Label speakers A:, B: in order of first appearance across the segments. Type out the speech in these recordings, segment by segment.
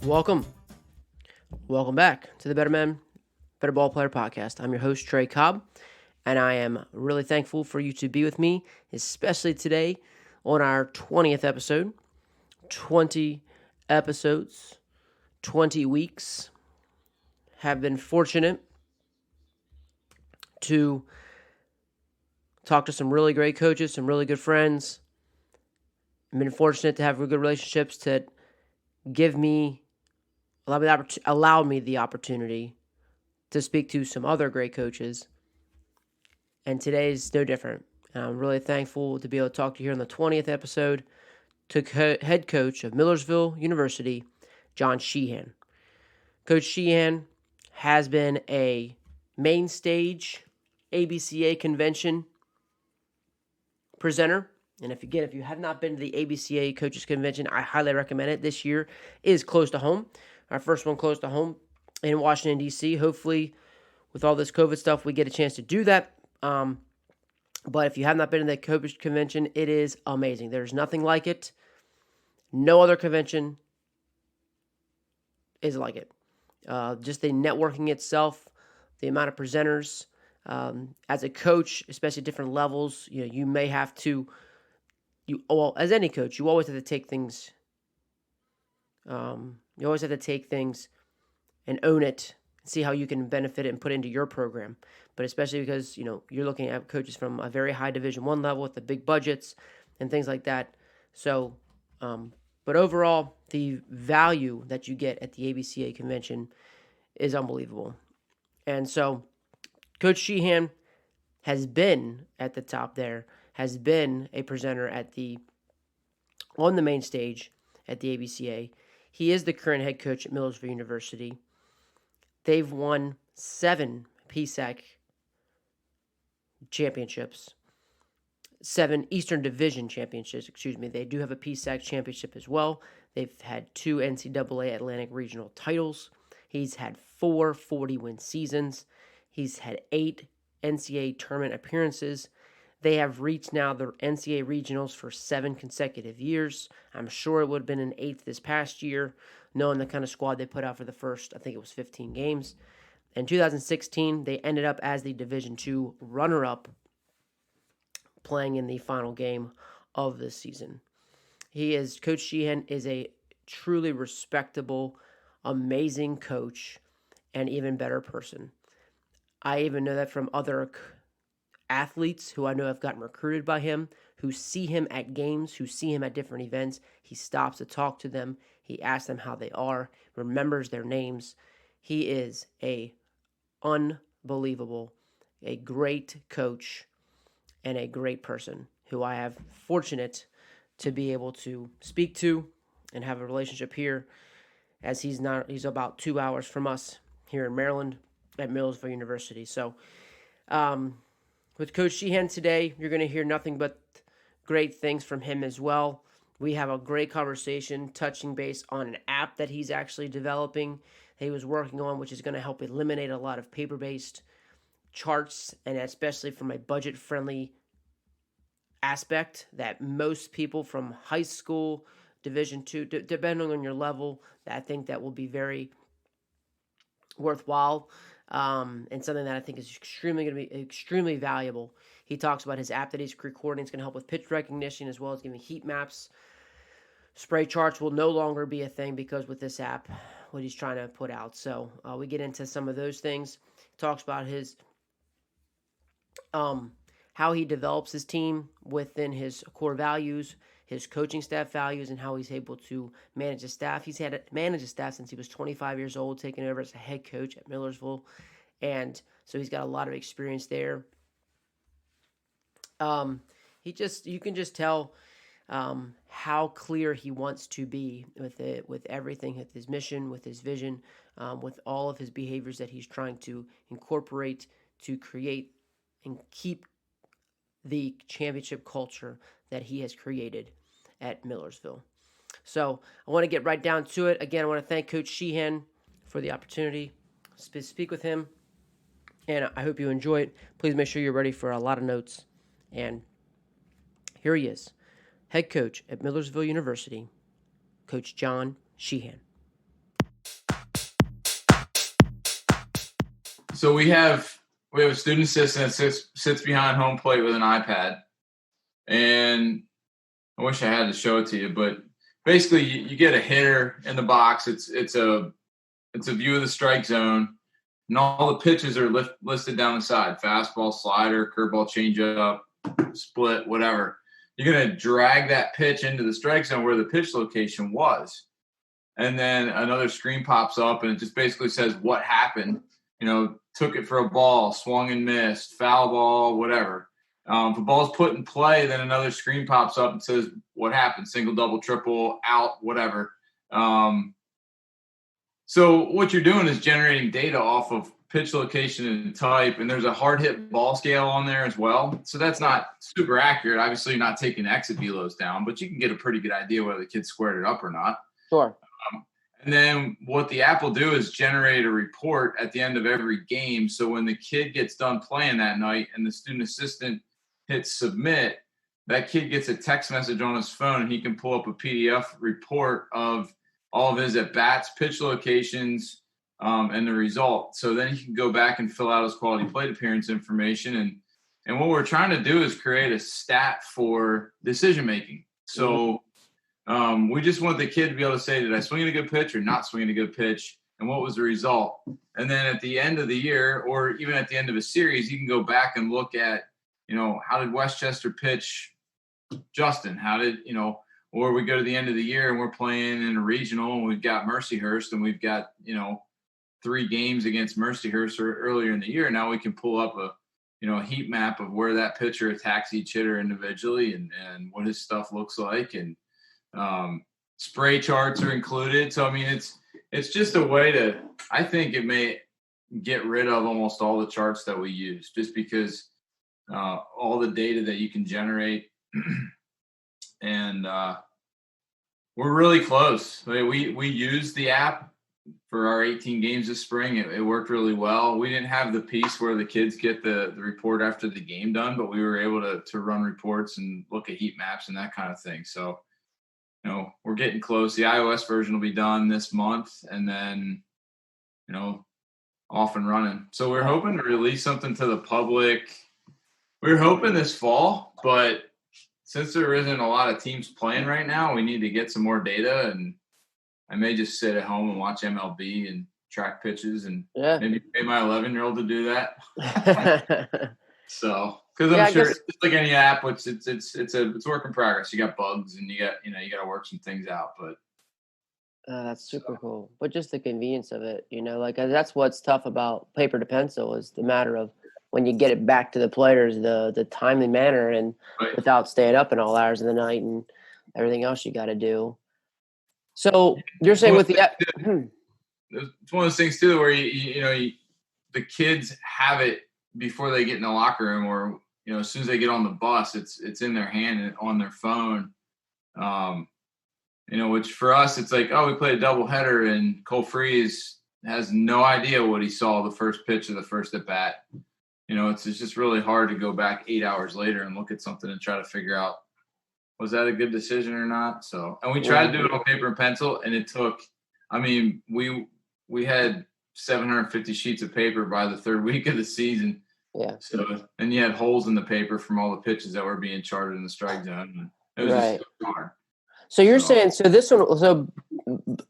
A: Welcome. Welcome back to the Better Men, Better Ball Player podcast. I'm your host, Trey Cobb, and I am really thankful for you to be with me, especially today on our 20th episode. 20 episodes, 20 weeks. Have been fortunate to talk to some really great coaches, some really good friends. I've been fortunate to have good relationships that allow me the opportunity to speak to some other great coaches. And today is no different. And I'm really thankful to be able to talk to you here on the 20th episode to head coach of Millersville University, John Shehan. Coach Shehan has been a main stage ABCA convention presenter. And if you have not been to the ABCA Coaches Convention, I highly recommend it. This year is close to home. Our first one close to home in Washington, D.C. Hopefully, with all this COVID stuff, we get a chance to do that. But if you have not been to the Coaches Convention, it is amazing. There's nothing like it. No other convention is like it. Just the networking itself, the amount of presenters. As a coach, especially different levels, you may have to. As any coach, you always have to take things. You always have to take things and own it, see how you can benefit it and put it into your program. But especially because you're looking at coaches from a very high Division I level with the big budgets and things like that. So, but overall, the value that you get at the ABCA convention is unbelievable. And so, Coach Shehan has been at the top there, has been a presenter on the main stage at the ABCA. He is the current head coach at Millersville University. They've won 7 PSAC championships, 7 Eastern Division championships, They do have a PSAC championship as well. They've had 2 NCAA Atlantic Regional titles. He's had 4 40-win seasons. He's had 8 NCAA Tournament appearances. They have reached now the NCAA Regionals for 7 consecutive years. I'm sure it would have been an 8th this past year, knowing the kind of squad they put out for the first, I think it was 15 games. In 2016, they ended up as the Division II runner-up, playing in the final game of this season. Coach Shehan is a truly respectable, amazing coach, and even better person. I even know that from other athletes who I know have gotten recruited by him, who see him at games, who see him at different events. He stops to talk to them. He asks them how they are, remembers their names. He is a great coach and a great person who I have fortunate to be able to speak to and have a relationship here, as he's about 2 hours from us here in Maryland at Millersville University. So, with Coach Shehan today, you're going to hear nothing but great things from him as well. We have a great conversation touching base on an app that he's actually developing, that he was working on, which is going to help eliminate a lot of paper-based charts, and especially from a budget-friendly aspect that most people from high school, Division II, depending on your level, I think that will be very worthwhile. And something that I think is going to be extremely valuable. He talks about his app that he's recording. It's going to help with pitch recognition as well as giving heat maps. Spray charts will no longer be a thing because with this app, what he's trying to put out. So we get into some of those things. He talks about his how he develops his team within his core values, his coaching staff values, and how he's able to manage his staff. He's had to manage his staff since he was 25 years old, taking over as a head coach at Millersville. And so he's got a lot of experience there. You can just tell how clear he wants to be with everything, with his mission, with his vision, with all of his behaviors that he's trying to incorporate to create and keep the championship culture that he has created at Millersville. So I want to get right down to it. Again, I want to thank Coach Shehan for the opportunity to speak with him, and I hope you enjoy it. Please make sure you're ready for a lot of notes. And here he is, head coach at Millersville University, Coach John Shehan.
B: So we have a student assistant that sits behind home plate with an iPad, and I wish I had to show it to you, but basically you get a hitter in the box. It's a view of the strike zone, and all the pitches are listed down the side: fastball, slider, curveball, changeup, split, whatever. You're going to drag that pitch into the strike zone where the pitch location was. And then another screen pops up, and it just basically says what happened. Took it for a ball, swung and missed, foul ball, whatever. If a ball's put in play, then another screen pops up and says what happened: single, double, triple, out, whatever. So what you're doing is generating data off of pitch location and type, and there's a hard hit ball scale on there as well. So that's not super accurate. Obviously, you're not taking exit velos down, but you can get a pretty good idea whether the kid squared it up or not.
A: Sure.
B: And then what the app will do is generate a report at the end of every game. So when the kid gets done playing that night and the student assistant hits submit, that kid gets a text message on his phone, and he can pull up a PDF report of all of his at-bats, pitch locations, and the result. So then he can go back and fill out his quality plate appearance information. And what we're trying to do is create a stat for decision-making. So we just want the kid to be able to say, did I swing at a good pitch or not swing at a good pitch? And what was the result? And then at the end of the year, or even at the end of a series, you can go back and look at, how did Westchester pitch Justin? How did, or we go to the end of the year and we're playing in a regional and we've got Mercyhurst and we've got, 3 games against Mercyhurst earlier in the year. Now we can pull up a heat map of where that pitcher attacks each hitter individually and what his stuff looks like. And spray charts are included. So, I mean, it's just a way to, I think it may get rid of almost all the charts that we use, just because all the data that you can generate and we're really close. We used the app for our 18 games this spring. It worked really well. We didn't have the piece where the kids get the report after the game done, but we were able to run reports and look at heat maps and that kind of thing. So, we're getting close. The iOS version will be done this month, and then, off and running. So we're hoping to release something to the public. We're hoping this fall, but since there isn't a lot of teams playing right now, we need to get some more data, and I may just sit at home and watch MLB and track pitches and maybe pay my 11-year-old to do that. So, because I'm sure it's like any app, it's work in progress. You got bugs and you got to work some things out, but
A: that's super cool. But just the convenience of it, that's what's tough about paper to pencil is the matter of when you get it back to the players, the timely manner and without staying up in all hours of the night and everything else you got to do. So you're saying with the app,
B: it's one of those things too where the kids have it before they get in the locker room, or as soon as they get on the bus, it's in their hand and on their phone. Which for us, it's like, we played a doubleheader and Cole Freeze has no idea what he saw the first pitch of the first at bat. It's just really hard to go back 8 hours later and look at something and try to figure out, was that a good decision or not? So, and we tried to do it on paper and pencil, and it took, we had 750 sheets of paper by the third week of the season.
A: Yeah. So,
B: and you had holes in the paper from all the pitches that were being charted in the strike zone. It was just hard.
A: So you're saying, this one,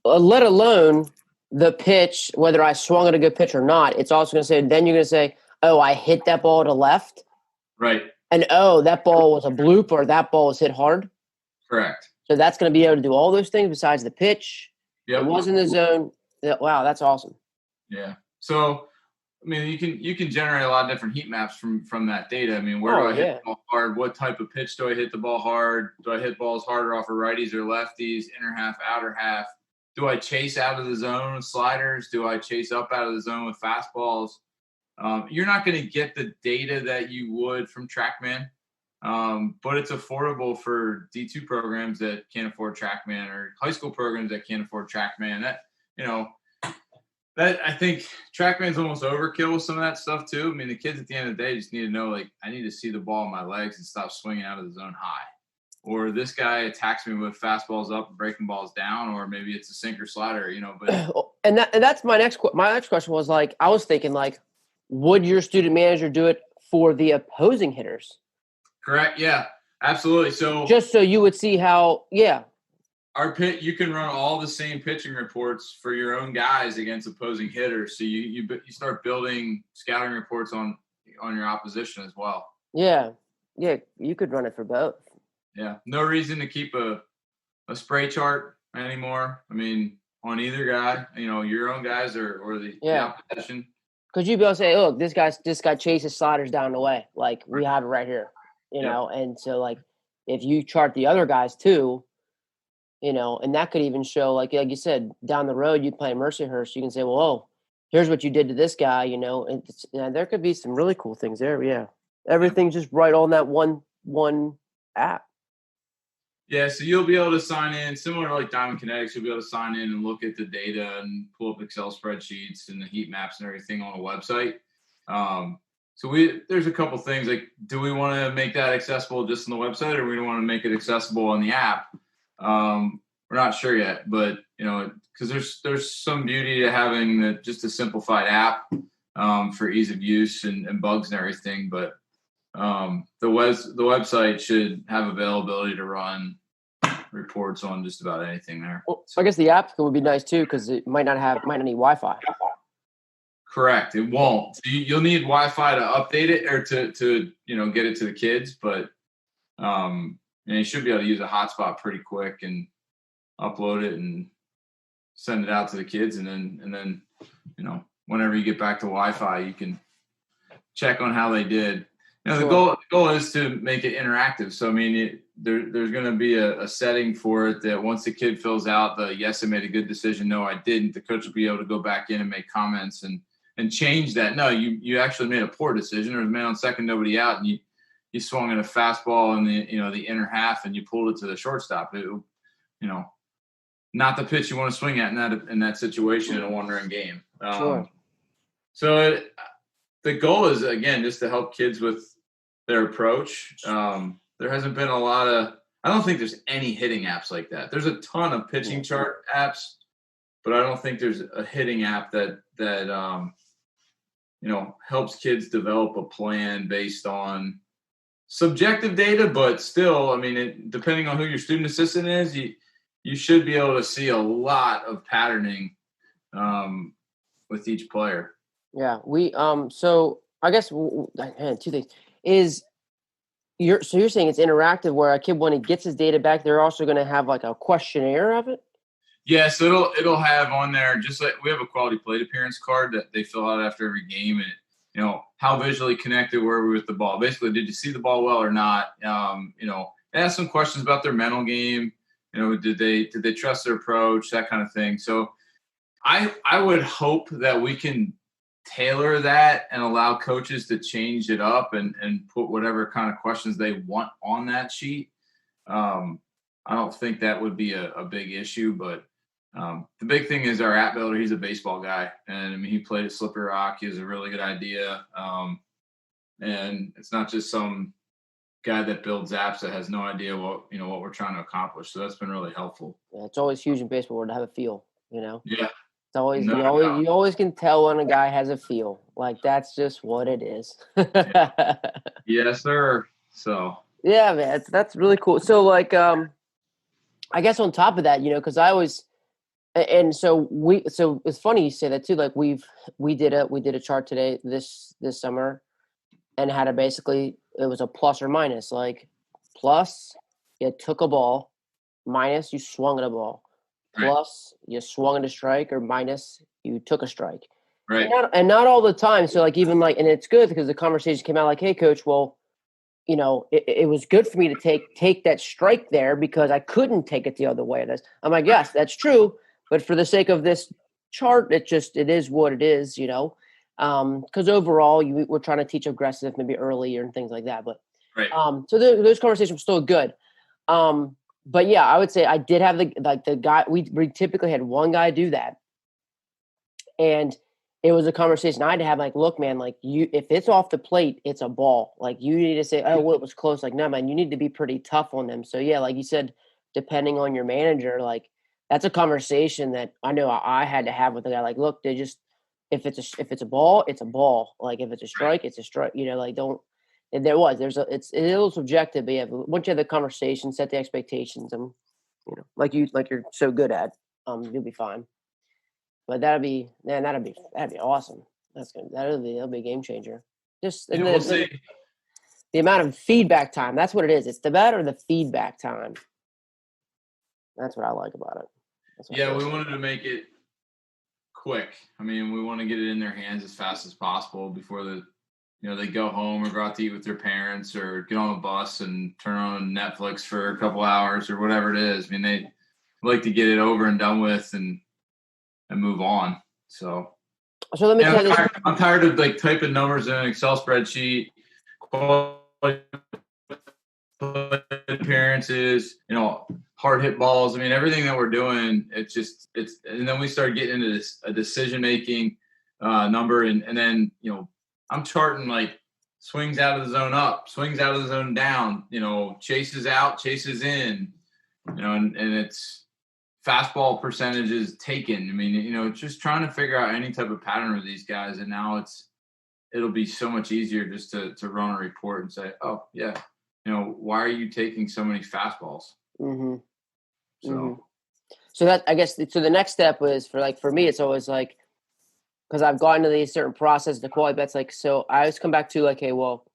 A: let alone the pitch, whether I swung at a good pitch or not, it's also going to say, then you're going to say, I hit that ball to left.
B: Right.
A: And, that ball was a bloop or that ball was hit hard.
B: Correct.
A: So that's going to be able to do all those things besides the pitch.
B: Yep.
A: It was in the zone. Wow, that's awesome.
B: Yeah. So, you can generate a lot of different heat maps from that data. Where do I hit the ball hard? What type of pitch do I hit the ball hard? Do I hit balls harder off of righties or lefties, inner half, outer half? Do I chase out of the zone with sliders? Do I chase up out of the zone with fastballs? You're not going to get the data that you would from TrackMan, but it's affordable for D2 programs that can't afford TrackMan or high school programs that can't afford TrackMan. That I think TrackMan's almost overkill with some of that stuff too. The kids at the end of the day just need to know, I need to see the ball in my legs and stop swinging out of the zone high. Or this guy attacks me with fastballs up and breaking balls down, or maybe it's a sinker slider, but.
A: And that's my next question was I was thinking would your student manager do it for the opposing hitters?
B: Correct. Yeah, absolutely. So
A: just so you would see how,
B: you can run all the same pitching reports for your own guys against opposing hitters. So you start building scouting reports on your opposition as well.
A: Yeah, you could run it for both.
B: Yeah, no reason to keep a spray chart anymore. I mean, on either guy, your own guys or the opposition.
A: Because you'd be able to say, look, this guy chases sliders down the way. Like, we have it right here, know? And so, like, if you chart the other guys too, and that could even show, like you said, down the road, you play Mercyhurst, you can say, well, oh, here's what you did to this guy, and there could be some really cool things there. Yeah. Everything's just right on that one app.
B: Yeah, so you'll be able to sign in, similar to like Diamond Kinetics, you'll be able to sign in and look at the data and pull up Excel spreadsheets and the heat maps and everything on a website. So there's a couple things, like, do we want to make that accessible just on the website, or we want to make it accessible on the app? We're not sure yet, but because there's some beauty to having just a simplified app for ease of use and bugs and everything, but the website should have availability to run reports on just about anything there.
A: Well, I guess the app would be nice too, because it might not need Wi-Fi.
B: Correct. It won't. So you'll need Wi-Fi to update it or to get it to the kids, but you should be able to use a hotspot pretty quick and upload it and send it out to the kids, and then whenever you get back to Wi-Fi, you can check on how they did.
A: Sure.
B: The goal is to make it interactive. So, I mean, there's going to be a setting for it that once the kid fills out the yes, I made a good decision, no, I didn't, the coach will be able to go back in and make comments and change that. No, you actually made a poor decision. There was a man on second, nobody out, and you swung at a fastball in the inner half and you pulled it to the shortstop. It, not the pitch you want to swing at in that situation in a one-run game.
A: Sure.
B: So the goal is, again, just to help kids with their approach. There hasn't been a lot of – I don't think there's any hitting apps like that. There's a ton of pitching chart apps, but I don't think there's a hitting app that helps kids develop a plan based on subjective data. But still, I mean, depending on who your student assistant is, you should be able to see a lot of patterning with each player.
A: Yeah, we so I guess two things is you're saying it's interactive, where a kid, when he gets his data back, they're also going to have like a questionnaire of it.
B: Yeah, so it'll have on there, just like we have a quality plate appearance card that they fill out after every game, and how visually connected were we with the ball. Basically, did you see the ball well or not? They ask some questions about their mental game. Did they trust their approach, that kind of thing. So I would hope that we can tailor that and allow coaches to change it up and put whatever kind of questions they want on that sheet. I don't think that would be a big issue, but the big thing is our app builder. He's a baseball guy, and I mean, he played at Slippery Rock. He has a really good idea. And it's not just some guy that builds apps that has no idea what we're trying to accomplish. So that's been really helpful.
A: Yeah, it's always huge in baseball to have a feel,
B: Yeah.
A: It's always, you always can tell when a guy has a feel. Like, that's just what it is.
B: Yeah. Yes, sir. So.
A: Yeah, man, that's really cool. So, like, I guess on top of that, because I always, and so it's funny you say that too. Like, we did a chart today this summer, and had it was a plus or minus. Like, plus, you took a ball, minus, you swung at a ball. Plus, you swung at a strike, or minus, you took a strike.
B: Right.
A: And not all the time. So, like, even like, and it's good because the conversation came out like, hey, coach, well, it was good for me to take that strike there because I couldn't take it the other way. I'm like, yes, that's true. But for the sake of this chart, it is what it is, because overall we're trying to teach aggressive maybe earlier and things like that. But
B: right.
A: So those conversations were still good. But yeah, I would say I did have the guy. We typically had one guy do that, and it was a conversation I had to have. Like, look, man, like, if it's off the plate, it's a ball. Like, you need to say, oh, well, it was close. Like, no, man, you need to be pretty tough on them. So yeah, like you said, depending on your manager, like, that's a conversation that I know I had to have with the guy. Like, look, if it's a ball, it's a ball. Like if it's a strike, it's a strike. Like don't. And it's a little subjective, but yeah, once you have the conversation, set the expectations, and like you're so good at, you'll be fine. But that'd be awesome. That'll be a game changer. Just and
B: we'll see.
A: The amount of feedback time. That's what it is. It's the bat or the feedback time. That's what I like about it.
B: Yeah, we wanted to make it quick. I mean, we want to get it in their hands as fast as possible before they go home or go out to eat with their parents or get on a bus and turn on Netflix for a couple hours or whatever it is. I mean, they like to get it over and done with and move on. So
A: let me tell you this.
B: I'm tired of like typing numbers in an Excel spreadsheet, appearances, hard hit balls. I mean, everything that we're doing, and then we start getting into a decision making number, and then I'm charting like swings out of the zone up, swings out of the zone down, chases out, chases in, and it's fastball percentages taken. I mean, just trying to figure out any type of pattern with these guys, and now it'll be so much easier just to run a report and say, oh yeah, why are you taking so many fastballs?
A: Mm-hmm. So that, I guess, so the next step is for me, it's always like, because I've gotten to these certain process, the quality bets, like, so I always come back to like, hey, well,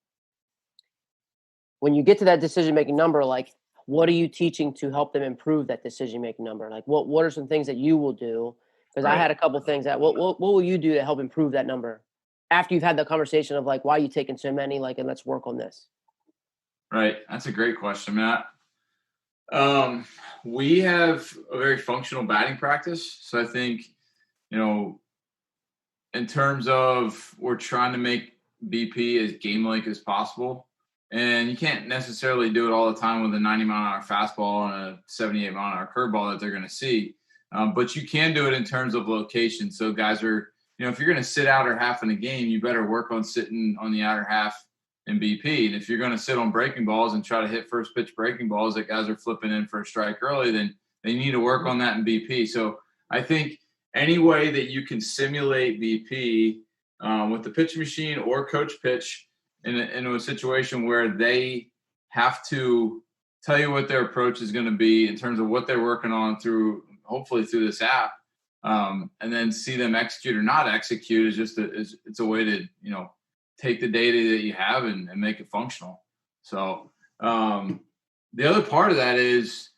A: when you get to that decision-making number, like, what are you teaching to help them improve that decision-making number? Like, what are some things that you will do? Because I had a couple things that, what will you do to help improve that number after you've had the conversation of like, why are you taking so many? Like, and let's work on this.
B: Right. That's a great question, Matt. We have a very functional batting practice. So I think, in terms of we're trying to make BP as game-like as possible. And you can't necessarily do it all the time with a 90-mile-an-hour fastball and a 78-mile-an-hour curveball that they're going to see. But you can do it in terms of location. So guys are, if you're going to sit outer half in a game, you better work on sitting on the outer half in BP. And if you're going to sit on breaking balls and try to hit first pitch breaking balls that guys are flipping in for a strike early, then they need to work on that in BP. So I think any way that you can simulate BP with the pitch machine or coach pitch in a situation where they have to tell you what their approach is going to be in terms of what they're working on hopefully through this app, and then see them execute or not execute it's a way to, take the data that you have and make it functional. So the other part of that is,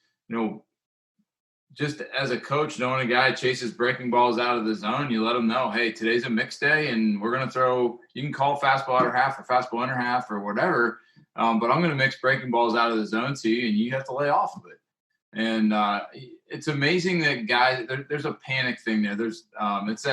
B: just as a coach, knowing a guy chases breaking balls out of the zone, you let them know, hey, today's a mixed day and we're going to throw, you can call fastball outer half or fastball inner half or whatever, but I'm going to mix breaking balls out of the zone to you and you have to lay off of it. And it's amazing that guys, there's a panic thing there. There's it's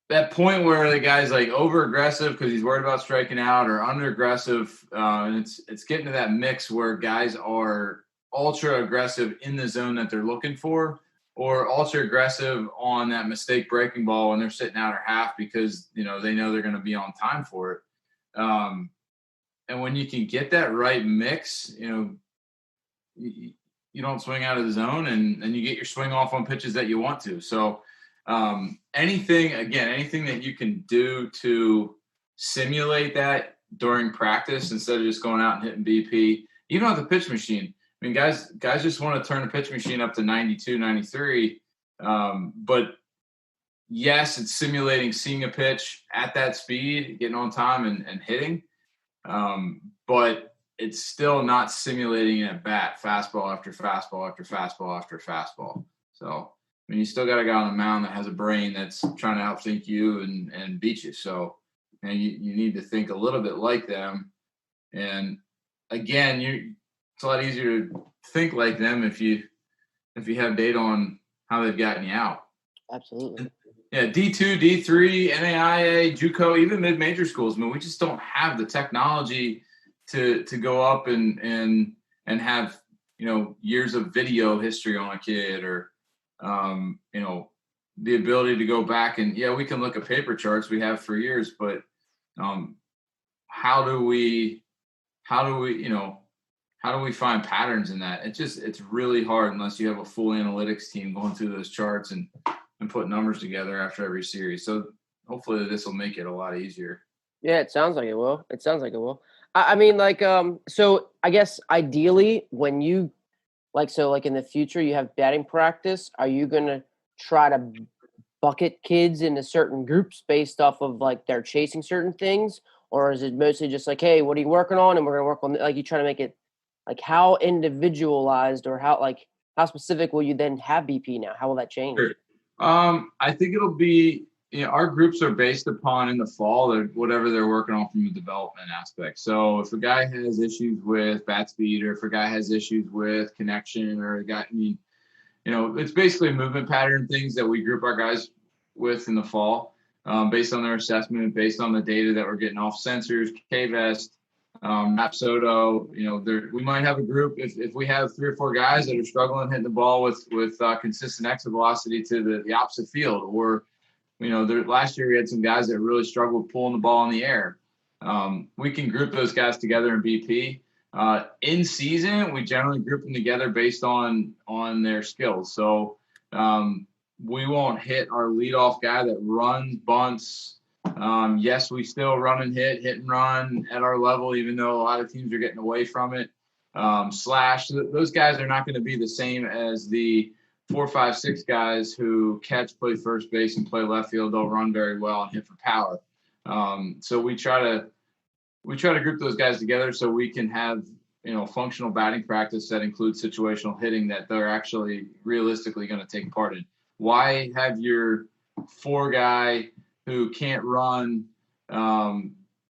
B: that point where the guy's like over aggressive because he's worried about striking out or under aggressive. And it's getting to that mix where guys are ultra aggressive in the zone that they're looking for, or ultra aggressive on that mistake breaking ball when they're sitting outer half because, they know they're going to be on time for it. And when you can get that right mix, you don't swing out of the zone and you get your swing off on pitches that you want to. So anything that you can do to simulate that during practice instead of just going out and hitting BP, even with the pitch machine. I mean, guys just want to turn the pitch machine up to 92, 93. But yes, it's simulating seeing a pitch at that speed, getting on time and hitting. But it's still not simulating an at bat, fastball after fastball after fastball after fastball. So, I mean, you still got a guy on the mound that has a brain that's trying to outthink you and beat you. So, you need to think a little bit like them. And again, it's a lot easier to think like them if you have data on how they've gotten you out.
A: Absolutely.
B: Yeah, D2, D3, NAIA, JUCO, even mid-major schools. I mean, we just don't have the technology to go up and have, years of video history on a kid or, the ability to go back and, we can look at paper charts we have for years, but how do we find patterns in that? It's really hard unless you have a full analytics team going through those charts and and put numbers together after every series. So hopefully this will make it a lot easier.
A: Yeah, it sounds like it will. It sounds like it will. I mean, like, so I guess ideally, when you like in the future, you have batting practice. Are you gonna try to bucket kids into certain groups based off of like they're chasing certain things, or is it mostly just like, hey, what are you working on, and we're gonna work on like you try to make it like how individualized or how specific will you then have BP now? How will that change?
B: Sure. I think it'll be, our groups are based upon in the fall or whatever they're working on from a development aspect. So if a guy has issues with bat speed, or if a guy has issues with connection, or a guy, it's basically movement pattern things that we group our guys with in the fall, based on their assessment, based on the data that we're getting off sensors, K-Vest, Rapsodo. We might have a group if we have 3 or 4 guys that are struggling hitting the ball with consistent exit velocity to the opposite field, or last year we had some guys that really struggled pulling the ball in the air. We can group those guys together in BP. In season, we generally group them together based on their skills. So we won't hit our leadoff guy that runs, bunts. Yes, we still run and hit and run at our level, even though a lot of teams are getting away from it. Slash, those guys are not going to be the same as the 4, 5, 6 guys who catch, play first base, and play left field. They'll run very well and hit for power. So we try to group those guys together so we can have functional batting practice that includes situational hitting that they're actually realistically going to take part in. Why have your 4 guy who can't run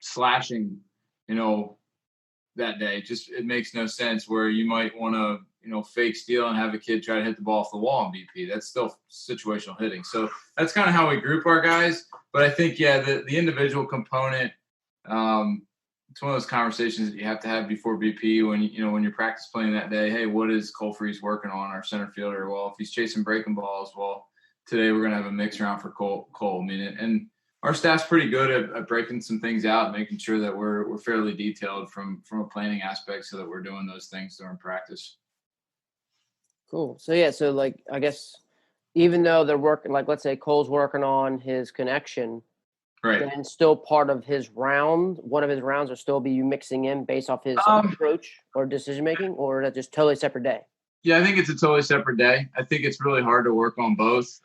B: slashing, that day? It makes no sense. Where you might want to fake steal and have a kid try to hit the ball off the wall in BP. That's still situational hitting. So that's kind of how we group our guys. But I think, the individual component, it's one of those conversations that you have to have before BP when you're practice playing that day. Hey, what is Cole Freeze working on, our center fielder? Well, if he's chasing breaking balls, well, today we're going to have a mix around for Cole. I mean, and our staff's pretty good at breaking some things out, making sure that we're fairly detailed from a planning aspect so that we're doing those things during practice.
A: Cool. So like I guess even though they're working, like let's say Cole's working on his connection,
B: right?
A: Then still part of his round, one of his rounds will still be you mixing in based off his approach or decision making, or is that just totally separate day?
B: Yeah, I think it's a totally separate day. I think it's really hard to work on both.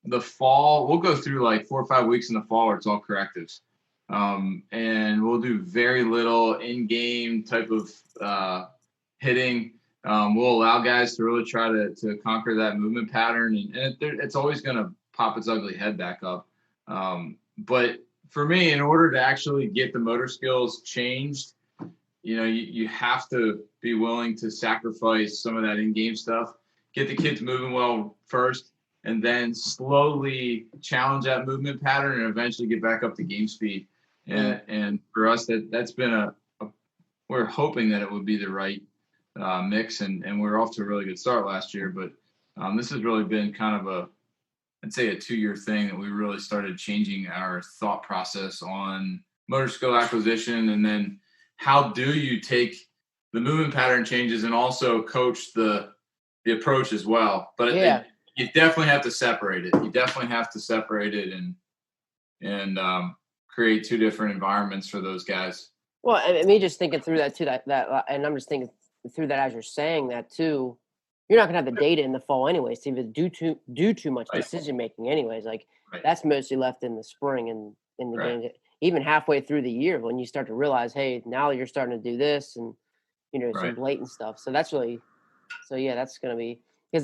B: The fall, we'll go through like 4 or 5 weeks in the fall where it's all correctives. And we'll do very little in-game type of hitting. We'll allow guys to really try to conquer that movement pattern, and it's always going to pop its ugly head back up. But for me, in order to actually get the motor skills changed, you have to be willing to sacrifice some of that in-game stuff, get the kids moving well first, and then slowly challenge that movement pattern and eventually get back up to game speed. And for us, that's been we're hoping that it would be the right mix, and we're off to a really good start last year. But this has really been kind of I'd say a 2-year thing that we really started changing our thought process on motor skill acquisition, and then how do you take the movement pattern changes and also coach the approach as well. But you definitely have to separate it. You definitely have to separate it and create 2 different environments for those guys.
A: Well, I mean, just thinking through that too, that and I'm just thinking through that as you're saying that too. You're not gonna have the data in the fall anyways to even do too much decision making anyways. Like that's mostly left in the spring and in the games. Even halfway through the year when you start to realize, hey, now you're starting to do this and some blatant stuff. So that's really, that's gonna be because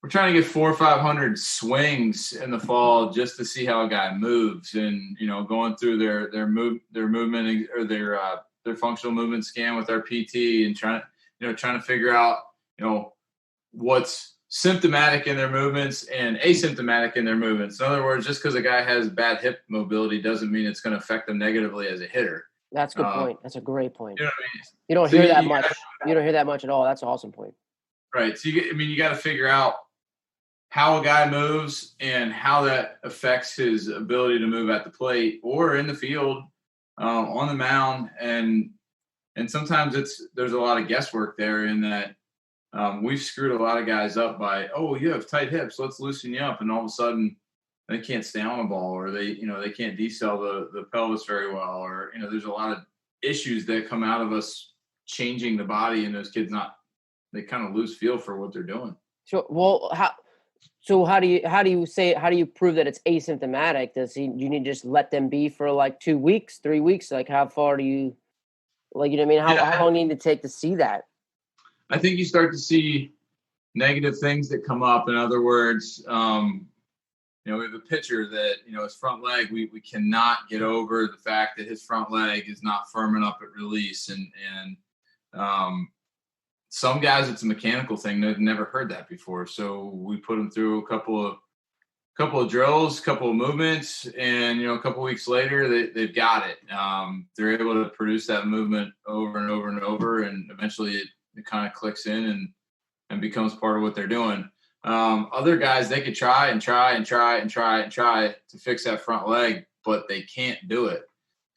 B: we're trying to get 400 or 500 swings in the fall just to see how a guy moves, and going through their movement or their functional movement scan with our PT and trying to figure out, what's symptomatic in their movements and asymptomatic in their movements. In other words, just because a guy has bad hip mobility doesn't mean it's going to affect them negatively as a hitter.
A: That's a good point. That's a great point.
B: You know what I mean?
A: You don't hear that much. You don't hear that much at all. That's an awesome point.
B: Right. So you got to figure out how a guy moves and how that affects his ability to move at the plate or in the field, on the mound, and sometimes there's a lot of guesswork there in that We've screwed a lot of guys up by, oh, you have tight hips, let's loosen you up, and all of a sudden they can't stay on the ball, or they can't decel the pelvis very well, or there's a lot of issues that come out of us changing the body, and those kids they kind of lose feel for what they're doing.
A: Sure. Well, how do you prove that it's asymptomatic? Do you need to just let them be for like 2 weeks, 3 weeks? Like how far do you what I mean? How long do you need to take to see that?
B: I think you start to see negative things that come up. In other words, we have a pitcher that, his front leg, we cannot get over the fact that his front leg is not firm enough at release. And some guys, it's a mechanical thing. They've never heard that before. So we put them through a couple of drills, couple of movements, and, a couple of weeks later, they've got it. They're able to produce that movement over and over and over. And eventually it kind of clicks in and becomes part of what they're doing. Other guys, they could try to fix that front leg, but they can't do it.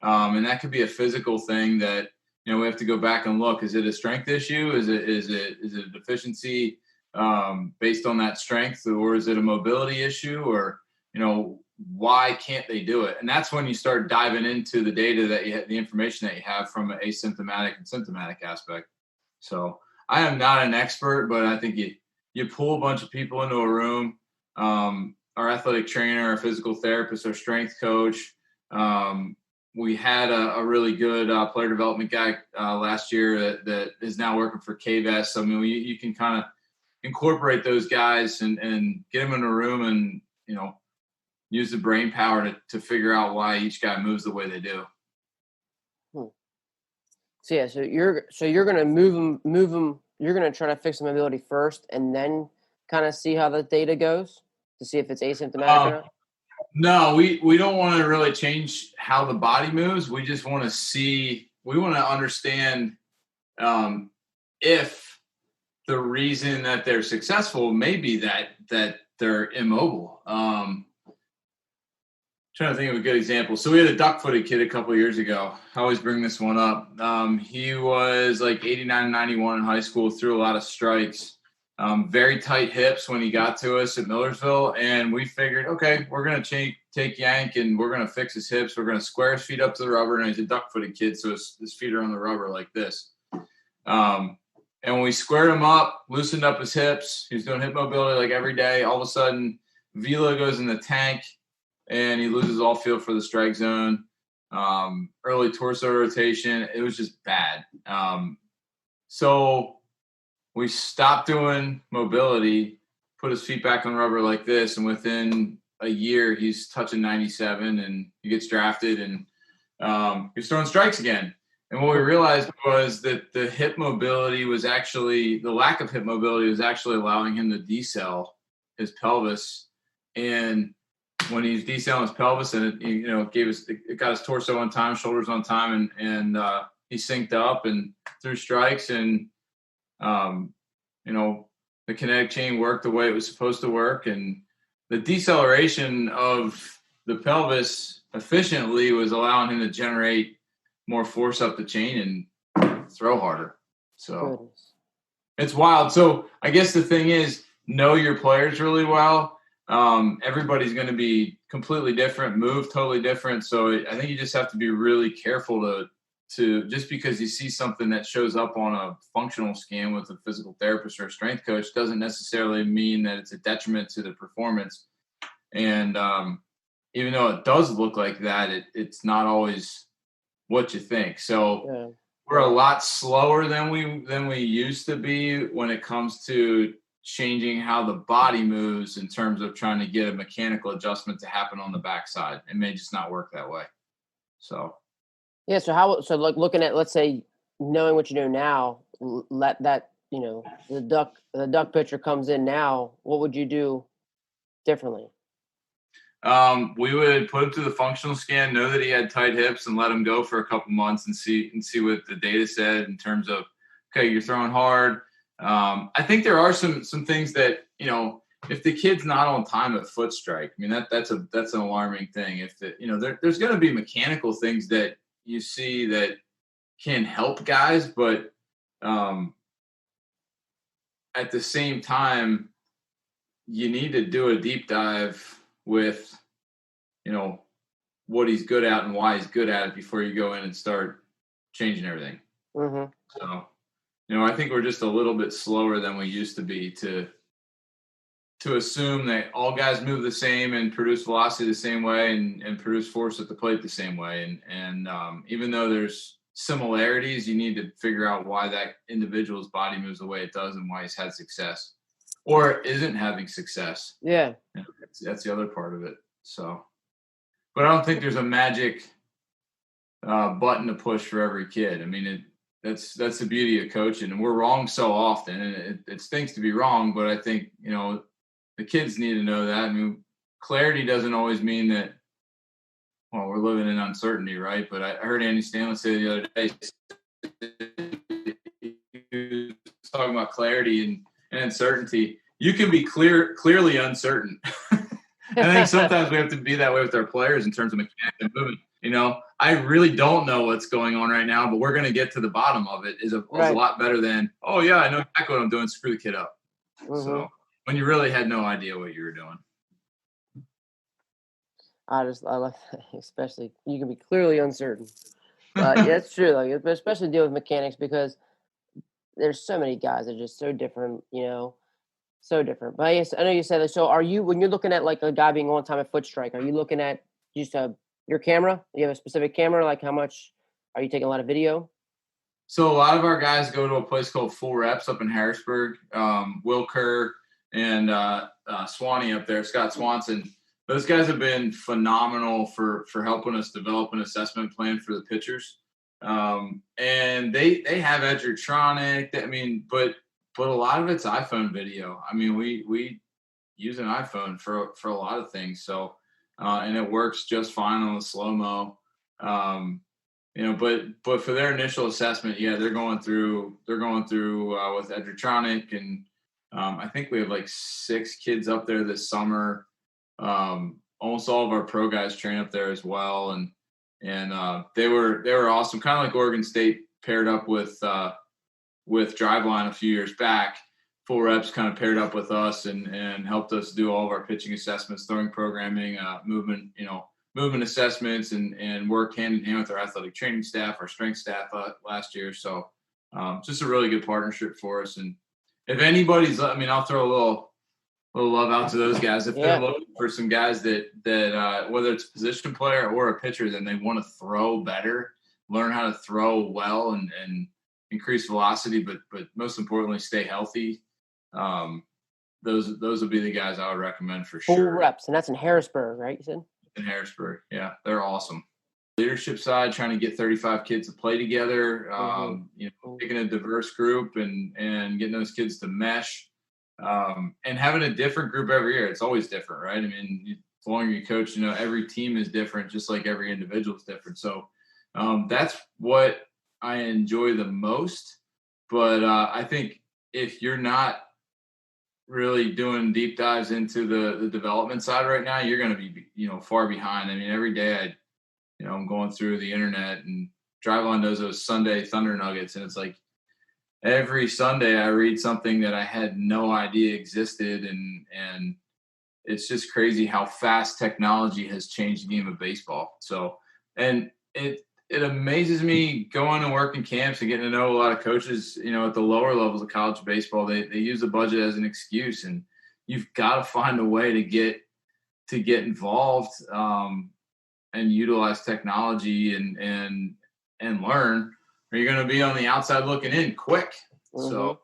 B: And that could be a physical thing that, we have to go back and look. Is it a strength issue? Is it a deficiency based on that strength, or is it a mobility issue, or, why can't they do it? And that's when you start diving into the data the information that you have from an asymptomatic and symptomatic aspect. So I am not an expert, but I think you pull a bunch of people into a room, our athletic trainer, our physical therapist, our strength coach. We had a really good player development guy last year that is now working for KVS. I mean, you can kind of incorporate those guys and get them in a room and, use the brain power to figure out why each guy moves the way they do.
A: So yeah, so you're gonna move them. You're gonna try to fix the mobility first, and then kind of see how the data goes to see if it's asymptomatic or not.
B: No, we don't want to really change how the body moves. We just want to understand if the reason that they're successful may be that they're immobile. Trying to think of a good example. So we had a duck-footed kid a couple of years ago. I always bring this one up. He was like 89, 91 in high school, threw a lot of strikes, very tight hips when he got to us at Millersville. And we figured, okay, we're going to take Yank and we're going to fix his hips. We're going to square his feet up to the rubber. And he's a duck-footed kid, so his feet are on the rubber like this. And when we squared him up, loosened up his hips, he was doing hip mobility like every day. All of a sudden, velo goes in the tank, and he loses all feel for the strike zone. Early torso rotation, it was just bad. So we stopped doing mobility, put his feet back on rubber like this, and within a year, he's touching 97, and he gets drafted, and he's throwing strikes again. And what we realized was that the lack of hip mobility was actually allowing him to decel his pelvis. And when he's decelling his pelvis, and it got his torso on time, shoulders on time, and he synced up and threw strikes, and the kinetic chain worked the way it was supposed to work, and the deceleration of the pelvis efficiently was allowing him to generate more force up the chain and throw harder. So it's wild. So I guess the thing is, know your players really well. Everybody's going to be completely different, move totally different. So I think you just have to be really careful to just because you see something that shows up on a functional scan with a physical therapist or a strength coach doesn't necessarily mean that it's a detriment to the performance. And even though it does look like that, it's not always what you think. So we're a lot slower than we used to be when it comes to changing how the body moves in terms of trying to get a mechanical adjustment to happen on the backside. It may just not work that way. So
A: yeah. So like looking at, let's say, knowing what you know now, let that, the duck pitcher comes in now, what would you do differently?
B: We would put him through the functional scan, know that he had tight hips, and let him go for a couple months and see what the data said in terms of, okay, you're throwing hard. I think there are some things that, if the kid's not on time at foot strike, I mean, that's an alarming thing. If there's going to be mechanical things that you see that can help guys, but I at the same time, you need to do a deep dive with, what he's good at and why he's good at it before you go in and start changing everything.
A: Mm-hmm.
B: So, I think we're just a little bit slower than we used to be to assume that all guys move the same and produce velocity the same way and produce force at the plate the same way. And even though there's similarities, you need to figure out why that individual's body moves the way it does and why he's had success or isn't having success.
A: Yeah.
B: That's the other part of it. So, but I don't think there's a magic button to push for every kid. I mean, that's the beauty of coaching, and we're wrong so often, and it stinks to be wrong, but I think, the kids need to know that. I mean, clarity doesn't always mean that, well, we're living in uncertainty, right? But I heard Andy Stanley say the other day, he was talking about clarity and uncertainty. You can be clearly uncertain. I think sometimes we have to be that way with our players in terms of mechanics and movement. I really don't know what's going on right now, but we're going to get to the bottom of it is a lot better than, oh, yeah, I know exactly what I'm doing. Screw the kid up. Mm-hmm. So when you really had no idea what you were doing.
A: I like that, especially you can be clearly uncertain. But yeah, it's true, like, especially deal with mechanics because there's so many guys that are just so different, so different. But yes, I know you said that. So when you're looking at like a guy being on time at foot strike, are you looking at just your camera? You have a specific camera? Like how much are you taking a lot of video?
B: So a lot of our guys go to a place called Full Reps up in Harrisburg. Will Kerr and Swanee up there, Scott Swanson. Those guys have been phenomenal for helping us develop an assessment plan for the pitchers. And they have Edgertronic. But a lot of it's iPhone video. I mean, we use an iPhone for a lot of things. So, and it works just fine on the slow-mo. But for their initial assessment, yeah, they're going through with Edgertronic, and I think we have like 6 kids up there this summer. Almost all of our pro guys train up there as well, and they were awesome. Kind of like Oregon State paired up with Driveline a few years back. Full Reps kind of paired up with us and helped us do all of our pitching assessments, throwing programming, movement assessments, and work hand in hand with our athletic training staff, our strength staff last year. So just a really good partnership for us. And if anybody's, I'll throw a little love out to those guys. If they're looking for some guys that whether it's a position player or a pitcher, then they want to throw better, learn how to throw well and increase velocity, but most importantly, stay healthy. Those would be the guys I would recommend for sure.
A: Full Reps, and that's in Harrisburg, right? You said
B: in Harrisburg, yeah, they're awesome. Leadership side, trying to get 35 kids to play together. Picking a diverse group and getting those kids to mesh. And having a different group every year. It's always different, right? I mean, the longer you coach, every team is different, just like every individual is different. So that's what I enjoy the most. But I think if you're not really doing deep dives into the development side right now, you're going to be, far behind. I mean, every day I'm going through the internet, and Driveline does those Sunday Thunder Nuggets, and it's like, every Sunday I read something that I had no idea existed, and it's just crazy how fast technology has changed the game of baseball. So, and it amazes me going and working camps and getting to know a lot of coaches, at the lower levels of college baseball. They use the budget as an excuse, and you've got to find a way to get involved and utilize technology and learn. Or you're going to be on the outside looking in quick. Mm-hmm. So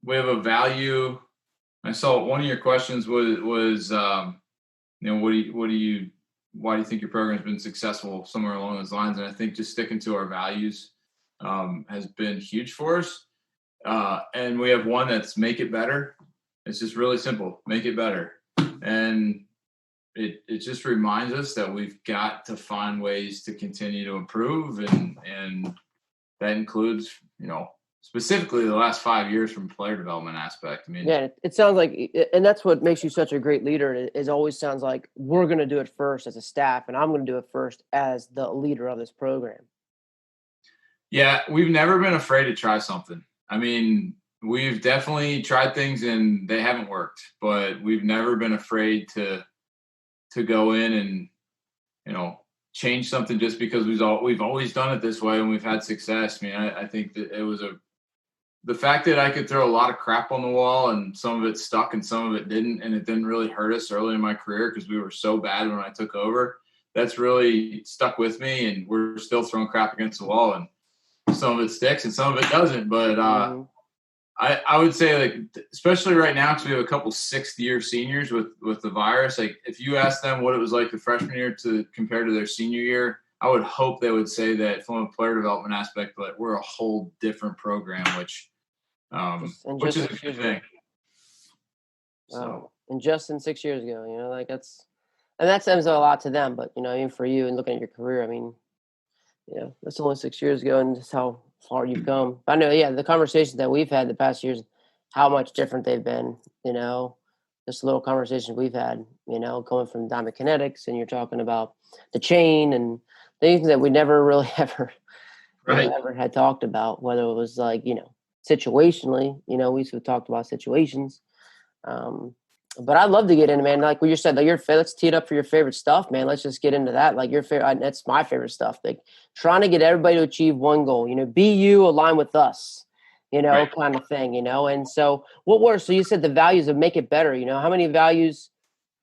B: we have a value. I saw one of your questions was why do you think your program's been successful, somewhere along those lines? And I think just sticking to our values has been huge for us. And we have one that's make it better. It's just really simple, make it better. And it just reminds us that we've got to find ways to continue to improve. And that includes, specifically the last 5 years from a player development aspect. I mean,
A: yeah, it sounds like, and that's what makes you such a great leader. It always sounds like we're going to do it first as a staff, and I'm going to do it first as the leader of this program.
B: Yeah, we've never been afraid to try something. I mean, We've definitely tried things and they haven't worked, but we've never been afraid to go in and, change something just because we've always done it this way and we've had success. I mean, I think that it was the fact that I could throw a lot of crap on the wall and some of it stuck and some of it didn't, and it didn't really hurt us early in my career because we were so bad when I took over. That's really stuck with me, and we're still throwing crap against the wall, and some of it sticks and some of it doesn't. But I would say, like, especially right now, because we have a couple sixth-year seniors with the virus. Like, if you ask them what it was like the freshman year to compare to their senior year, I would hope they would say that from a player development aspect, that we're a whole different program, which is a good thing. So,
A: and just in 6 years ago, like that stems a lot to them. But even for you and looking at your career, I mean, that's only 6 years ago, and just how far you've come. But I know, the conversations that we've had the past years, how much different they've been. Just little conversations we've had. Going from Diamond Kinetics, and you're talking about the chain and things that we never really ever had talked about. Whether it was like situationally, we talked about situations. But I'd love to get into, man, like what you said, like let's tee it up for your favorite stuff, man. Let's just get into that. Like your favorite, that's my favorite stuff. Like trying to get everybody to achieve one goal, be you, align with us, kind of thing, And so so you said the values of make it better, how many values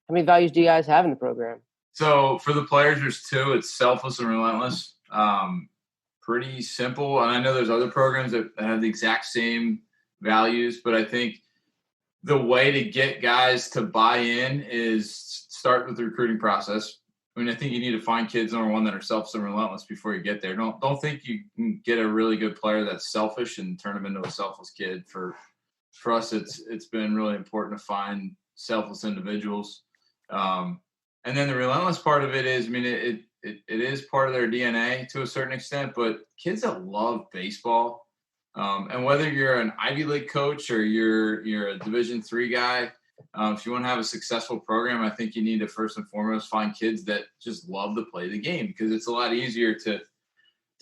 A: do you guys have in the program?
B: So for the players, there's two. It's selfless and relentless. Pretty simple. And I know there's other programs that have the exact same values, but I think the way to get guys to buy in is start with the recruiting process. I mean, I think you need to find kids, number one, that are selfless and relentless before you get there. Don't think you can get a really good player that's selfish and turn them into a selfless kid. For us, it's been really important to find selfless individuals. And then the relentless part of it is, I mean, it is part of their DNA to a certain extent, but kids that love baseball, and whether you're an Ivy League coach or you're a Division III guy, if you want to have a successful program, I think you need to first and foremost find kids that just love to play the game, because it's a lot easier to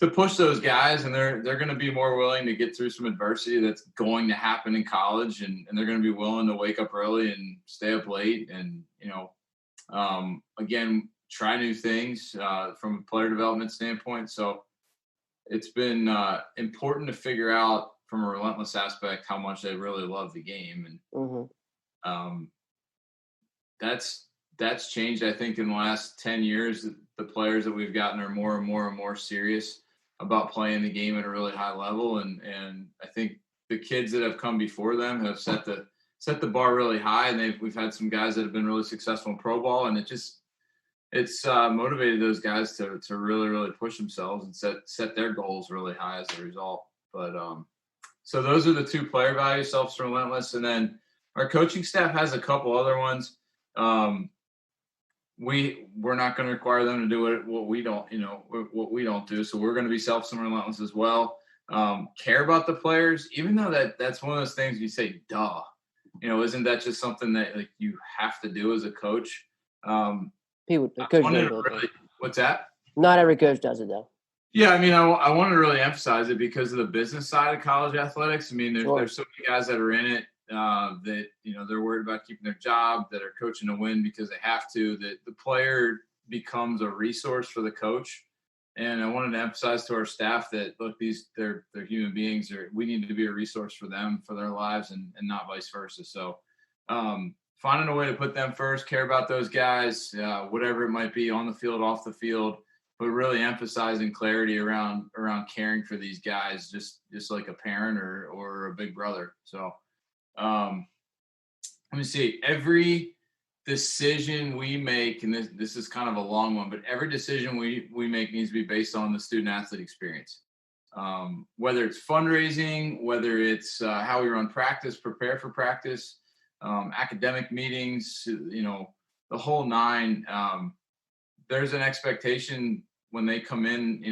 B: push those guys, and they're going to be more willing to get through some adversity that's going to happen in college, and they're going to be willing to wake up early and stay up late, and again, try new things from a player development standpoint. So it's been important to figure out from a relentless aspect how much they really love the game. And that's changed, I think, in the last 10 years. The players that we've gotten are more and more and more serious about playing the game at a really high level. And I think the kids that have come before them have set the bar really high. And we've had some guys that have been really successful in pro ball, and it's motivated those guys to really, really push themselves and set their goals really high as a result. But so those are the two player values, selfless and relentless. And then our coaching staff has a couple other ones. We're not going to require them to do what we don't do. So we're going to be selfless and relentless as well. Care about the players, even though that's one of those things you say, duh. Isn't that just something that like you have to do as a coach? What's that?
A: Not every coach does it, though.
B: Yeah, I mean, I want to really emphasize it because of the business side of college athletics. I mean, there's so many guys that are in it that they're worried about keeping their job, that are coaching to win because they have to. That the player becomes a resource for the coach. And I wanted to emphasize to our staff that look, they're human beings. We need to be a resource for them, for their lives, and not vice versa. So. Finding a way to put them first, care about those guys, whatever it might be, on the field, off the field, but really emphasizing clarity around caring for these guys, just like a parent or a big brother. So let me see. Every decision we make, and this is kind of a long one, but every decision we make needs to be based on the student-athlete experience. Whether it's fundraising, whether it's how we run practice, prepare for practice, academic meetings, the whole nine. There's an expectation when they come in,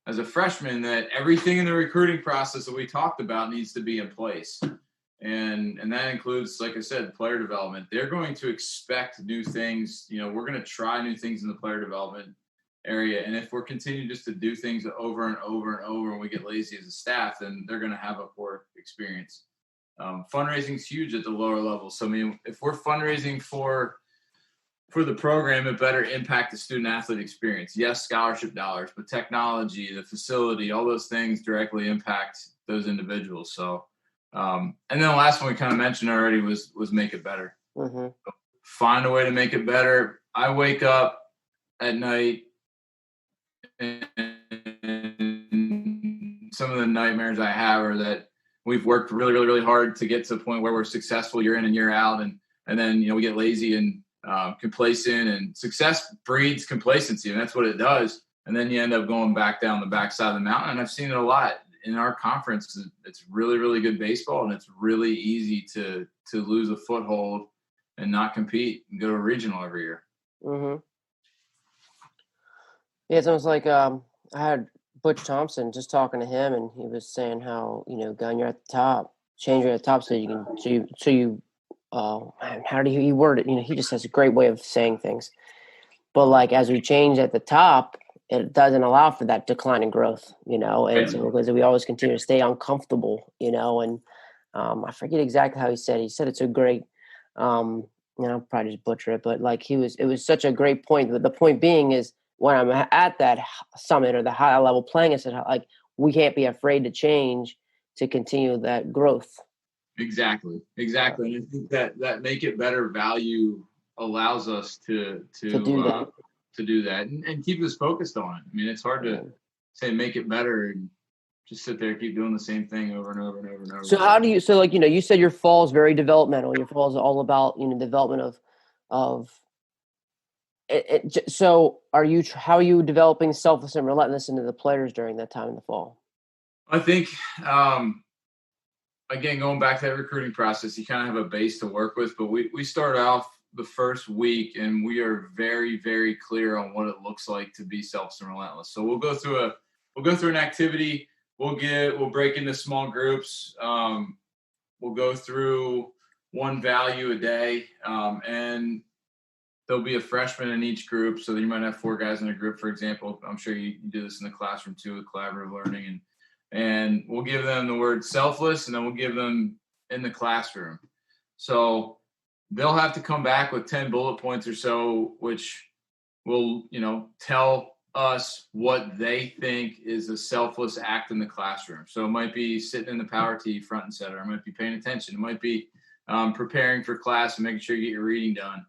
B: as a freshman, that everything in the recruiting process that we talked about needs to be in place. And that includes, like I said, player development. They're going to expect new things. We're going to try new things in the player development area. And if we're continuing just to do things over and over and over and we get lazy as a staff, then they're going to have a poor experience. Fundraising is huge at the lower level. So, I mean, if we're fundraising for the program, it better impact the student athlete experience. Yes, scholarship dollars, but technology, the facility, all those things directly impact those individuals. So, and then the last one we kind of mentioned already was make it better.
A: Mm-hmm.
B: Find a way to make it better. I wake up at night and some of the nightmares I have are that we've worked really, really, really hard to get to the point where we're successful year in and year out. And then, we get lazy and complacent, and success breeds complacency, and that's what it does. And then you end up going back down the backside of the mountain. And I've seen it a lot in our conference. It's really, really good baseball, and it's really easy to lose a foothold and not compete and go to a regional every year.
A: Mm-hmm. Yeah, it's almost like I had Butch Thompson just talking to him, and he was saying how, Gun, you're at the top, change you're at the top so you can man, how did he word it? He just has a great way of saying things. But like as we change at the top, it doesn't allow for that decline in growth, and so because we always continue to stay uncomfortable, and I forget exactly how he said. He said it's a great, I'll probably just butcher it, but like it was such a great point. But the point being is when I'm at that summit or the high level playing, I said like we can't be afraid to change to continue that growth.
B: Exactly. And I think that make it better value allows us to
A: do that.
B: To do that and keep us focused on it. I mean, it's hard to say make it better and just sit there and keep doing the same thing over and over and over and over.
A: So how do you? So like you said, your fall is very developmental. Your fall is all about development of. So how are you developing selfless and relentless into the players during that time in the fall?
B: I think again, going back to that recruiting process, you kind of have a base to work with, but we start off the first week and we are very, very clear on what it looks like to be selfless and relentless. So we'll go through an activity. We'll break into small groups. We'll go through one value a day. And there'll be a freshman in each group. So you might have 4 guys in a group, for example. I'm sure you do this in the classroom too with collaborative learning. And we'll give them the word selfless, and then we'll give them in the classroom. So they'll have to come back with 10 bullet points or so, which will, tell us what they think is a selfless act in the classroom. So it might be sitting in the power tee front and center. It might be paying attention. It might be preparing for class and making sure you get your reading done.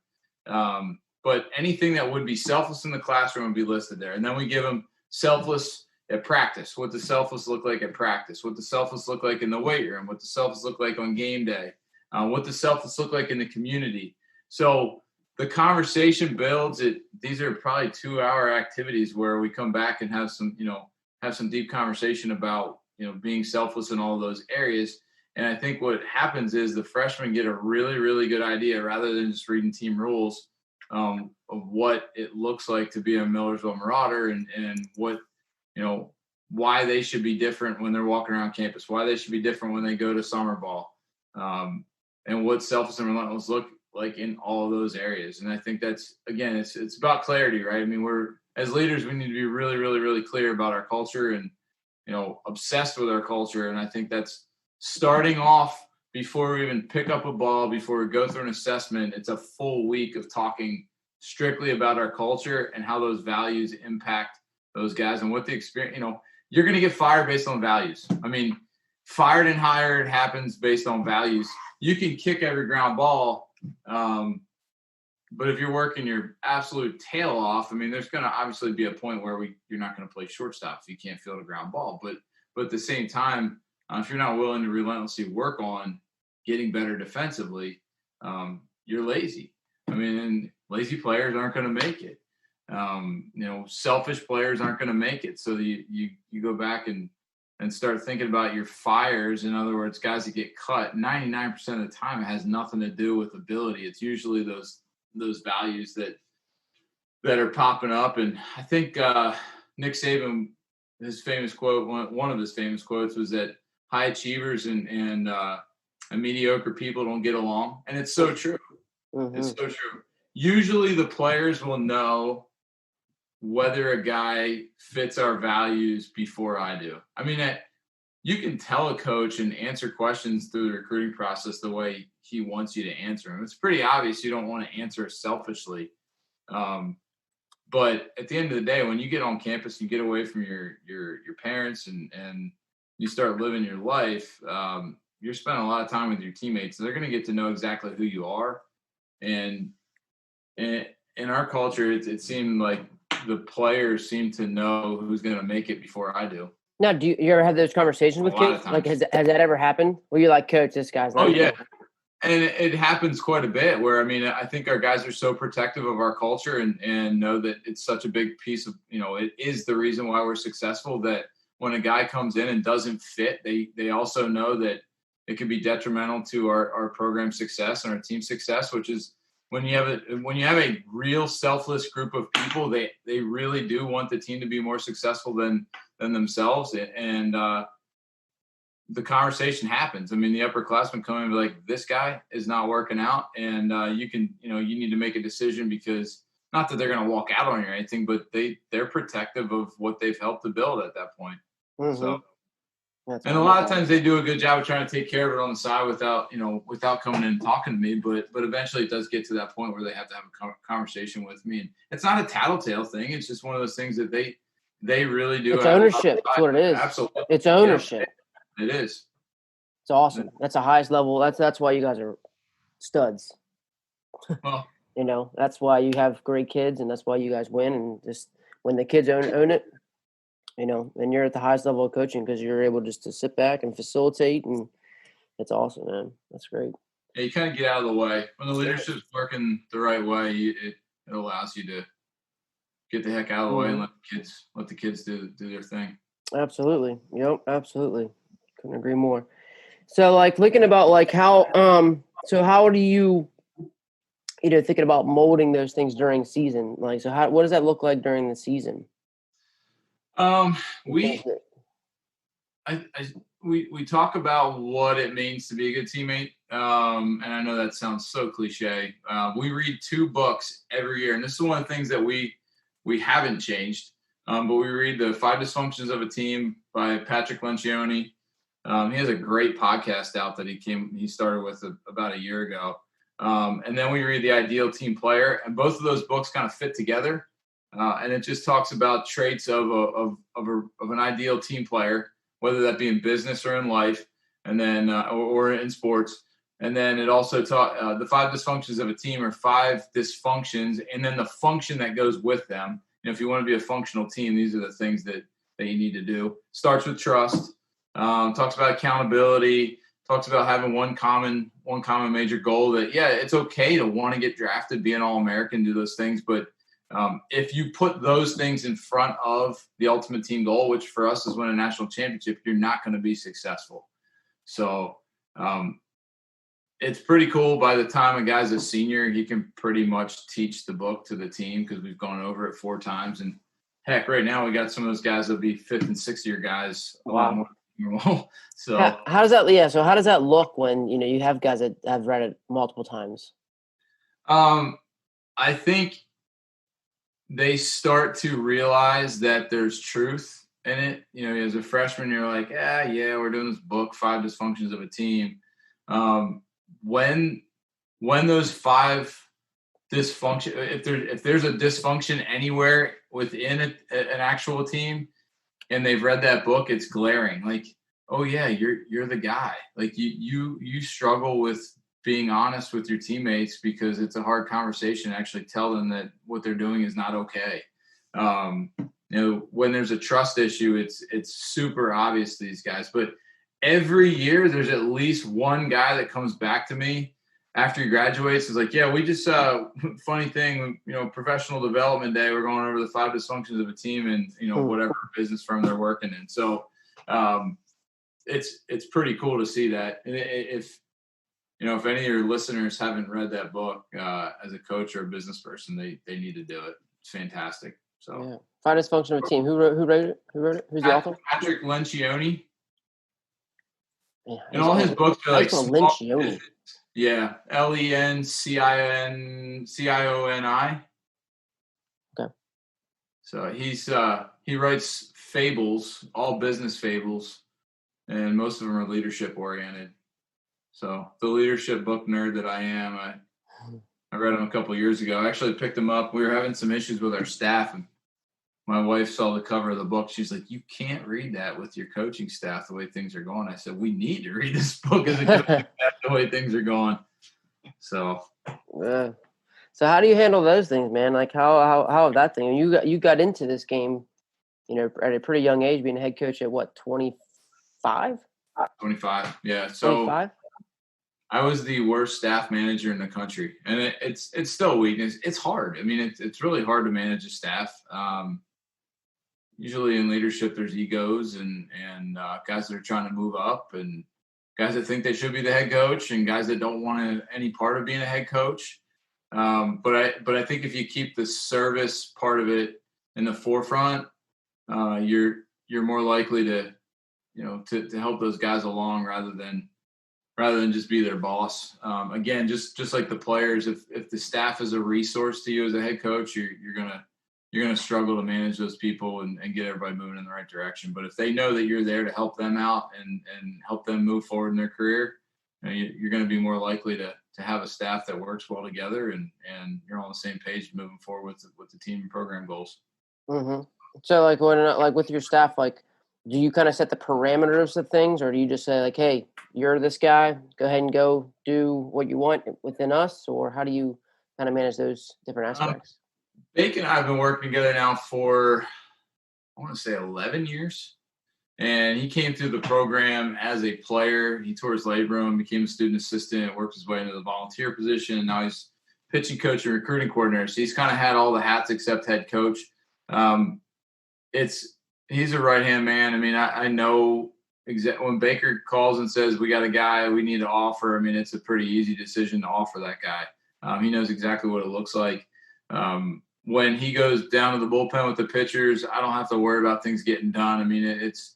B: But anything that would be selfless in the classroom would be listed there. And then we give them selfless at practice. What does selfless look like at practice? What does selfless look like in the weight room? What does selfless look like on game day? What does selfless look like in the community? So the conversation builds. These are probably 2-hour activities where we come back and have some deep conversation about, being selfless in all of those areas. And I think what happens is the freshmen get a really, really good idea rather than just reading team rules of what it looks like to be a Millersville Marauder and what, why they should be different when they're walking around campus, why they should be different when they go to summer ball, and what selfless and relentless look like in all of those areas. And I think that's, again, it's about clarity, right? I mean, as leaders, we need to be really, really, really clear about our culture and, obsessed with our culture. And I think that's starting off before we even pick up a ball, before we go through an assessment. It's a full week of talking strictly about our culture and how those values impact those guys and what the experience, you're going to get fired based on values. I mean, fired and hired happens based on values. You can kick every ground ball, but if you're working your absolute tail off, I mean, there's going to obviously be a point where you're not going to play shortstop if you can't field a ground ball. But at the same time, if you're not willing to relentlessly work on getting better defensively, you're lazy. I mean, and lazy players aren't going to make it. Selfish players aren't going to make it. So you go back and start thinking about your fires. In other words, guys that get cut, 99% of the time, it has nothing to do with ability. It's usually those values that are popping up. And I think Nick Saban, his famous quote, one of his famous quotes was that high achievers and mediocre people don't get along. And it's so true. Mm-hmm. It's so true. Usually the players will know whether a guy fits our values before I do. I mean, you can tell a coach and answer questions through the recruiting process the way he wants you to answer them. It's pretty obvious you don't want to answer selfishly. But at the end of the day, when you get on campus, you get away from your parents and you start living your life, you're spending a lot of time with your teammates. So they're going to get to know exactly who you are. And in our culture, it seemed like the players seem to know who's going to make it before I do.
A: Now, do you ever have those conversations with kids? Like, has that ever happened? Where you're like, Coach, this guy's not.
B: Oh, yeah. And it happens quite a bit where, I mean, I think our guys are so protective of our culture and know that it's such a big piece of, it is the reason why we're successful, that when a guy comes in and doesn't fit, they also know that it can be detrimental to our program success and our team success, which is when you have a real selfless group of people, they really do want the team to be more successful than themselves. And the conversation happens. I mean, the upperclassmen come in and be like, this guy is not working out. And you need to make a decision, because not that they're going to walk out on you or anything, but they're protective of what they've helped to build at that point.
A: Mm-hmm.
B: So, and a lot of times they do a good job of trying to take care of it on the side without coming in and talking to me. But eventually it does get to that point where they have to have a conversation with me. And it's not a tattletale thing. It's just one of those things that they really do.
A: It's ownership. That's what it is. Absolutely. It's ownership.
B: Yeah, it is.
A: It's awesome. That's the highest level. That's why you guys are studs.
B: Well,
A: that's why you have great kids, and that's why you guys win. And just when the kids own it, and you're at the highest level of coaching because you're able just to sit back and facilitate, and it's awesome, man. That's great.
B: Yeah, you kind of get out of the way. When the leadership's working the right way, it allows you to get the heck out of the way and let the kids do their thing.
A: Absolutely. Yep, absolutely. Couldn't agree more. So, like, thinking about, like, how how do you, thinking about molding those things during season? Like, so what does that look like during the season?
B: We talk about what it means to be a good teammate. And I know that sounds so cliche. We read 2 books every year, and this is one of the things that we haven't changed. But we read the 5 Dysfunctions of a Team by Patrick Lencioni. He has a great podcast out that he started with about a year ago. And then we read The Ideal Team Player, and both of those books kind of fit together. And it just talks about traits of an ideal team player, whether that be in business or in life, and then or in sports. And then it also the 5 dysfunctions of a team are 5 dysfunctions, and then the function that goes with them. If you want to be a functional team, these are the things that you need to do. Starts with trust. Talks about accountability. Talks about having one common major goal. That it's okay to want to get drafted, be an All-American, do those things, but if you put those things in front of the ultimate team goal, which for us is win a national championship, you're not going to be successful. So it's pretty cool. By the time a guy's a senior, he can pretty much teach the book to the team because we've gone over it 4 times. And heck, right now we got some of those guys that'll be 5th and 6th year guys a lot more. So
A: how does that? Yeah. So how does that look when you have guys that have read it multiple times?
B: I think they start to realize that there's truth in it. As a freshman, you're like, we're doing this book, 5 Dysfunctions of a Team. When those 5 dysfunction, if there's a dysfunction anywhere within an actual team, and they've read that book, it's glaring. Like, oh yeah, you're the guy. Like you struggle with being honest with your teammates because it's a hard conversation to actually tell them that what they're doing is not okay. When there's a trust issue, it's super obvious to these guys. But every year there's at least one guy that comes back to me after he graduates. Is like, we just funny thing, professional development day, we're going over the 5 dysfunctions of a team and whatever business firm they're working in. So it's pretty cool to see that. And if any of your listeners haven't read that book as a coach or a business person, they need to do it. It's fantastic. So
A: 5 Dysfunctions of a Team. Who wrote it? Who's the author?
B: Patrick Lencioni.
A: Yeah,
B: and all his books are like
A: Lencioni.
B: Yeah, Lencioni.
A: Okay.
B: So he writes fables, all business fables, and most of them are leadership oriented. So the leadership book nerd that I am, I read them a couple of years ago. I actually picked them up. We were having some issues with our staff, and my wife saw the cover of the book. She's like, "You can't read that with your coaching staff the way things are going." I said, "We need to read this book as a coaching staff the way things are going." So,
A: so how do you handle those things, man? Like how that thing? You got into this game, at a pretty young age, being a head coach at what, 25?
B: 25, yeah. So
A: 25.
B: I was the worst staff manager in the country, and it's still a weakness. It's hard. I mean, it's really hard to manage a staff. Usually in leadership, there's egos and guys that are trying to move up, and guys that think they should be the head coach, and guys that don't want any part of being a head coach. But I think if you keep the service part of it in the forefront, you're more likely to help those guys along rather than just be their boss. Again, just like the players, if the staff is a resource to you as a head coach, you're gonna struggle to manage those people and get everybody moving in the right direction. But if they know that you're there to help them out and help them move forward in their career, you're going to be more likely to have a staff that works well together and you're on the same page moving forward with the team and program goals.
A: Mm-hmm. So like with your staff, like, do you kind of set the parameters of things, or do you just say like, "Hey, you're this guy, go ahead and go do what you want within us," or how do you kind of manage those different aspects?
B: Bake and I have been working together now for, I want to say 11 years. And he came through the program as a player. He tore his labrum, became a student assistant, worked his way into the volunteer position, and now he's pitching coach and recruiting coordinator. So he's kind of had all the hats except head coach. He's a right-hand man. I mean, I know when Baker calls and says, "We got a guy we need to offer," I mean, it's a pretty easy decision to offer that guy. He knows exactly what it looks like. When he goes down to the bullpen with the pitchers, I don't have to worry about things getting done. I mean, it's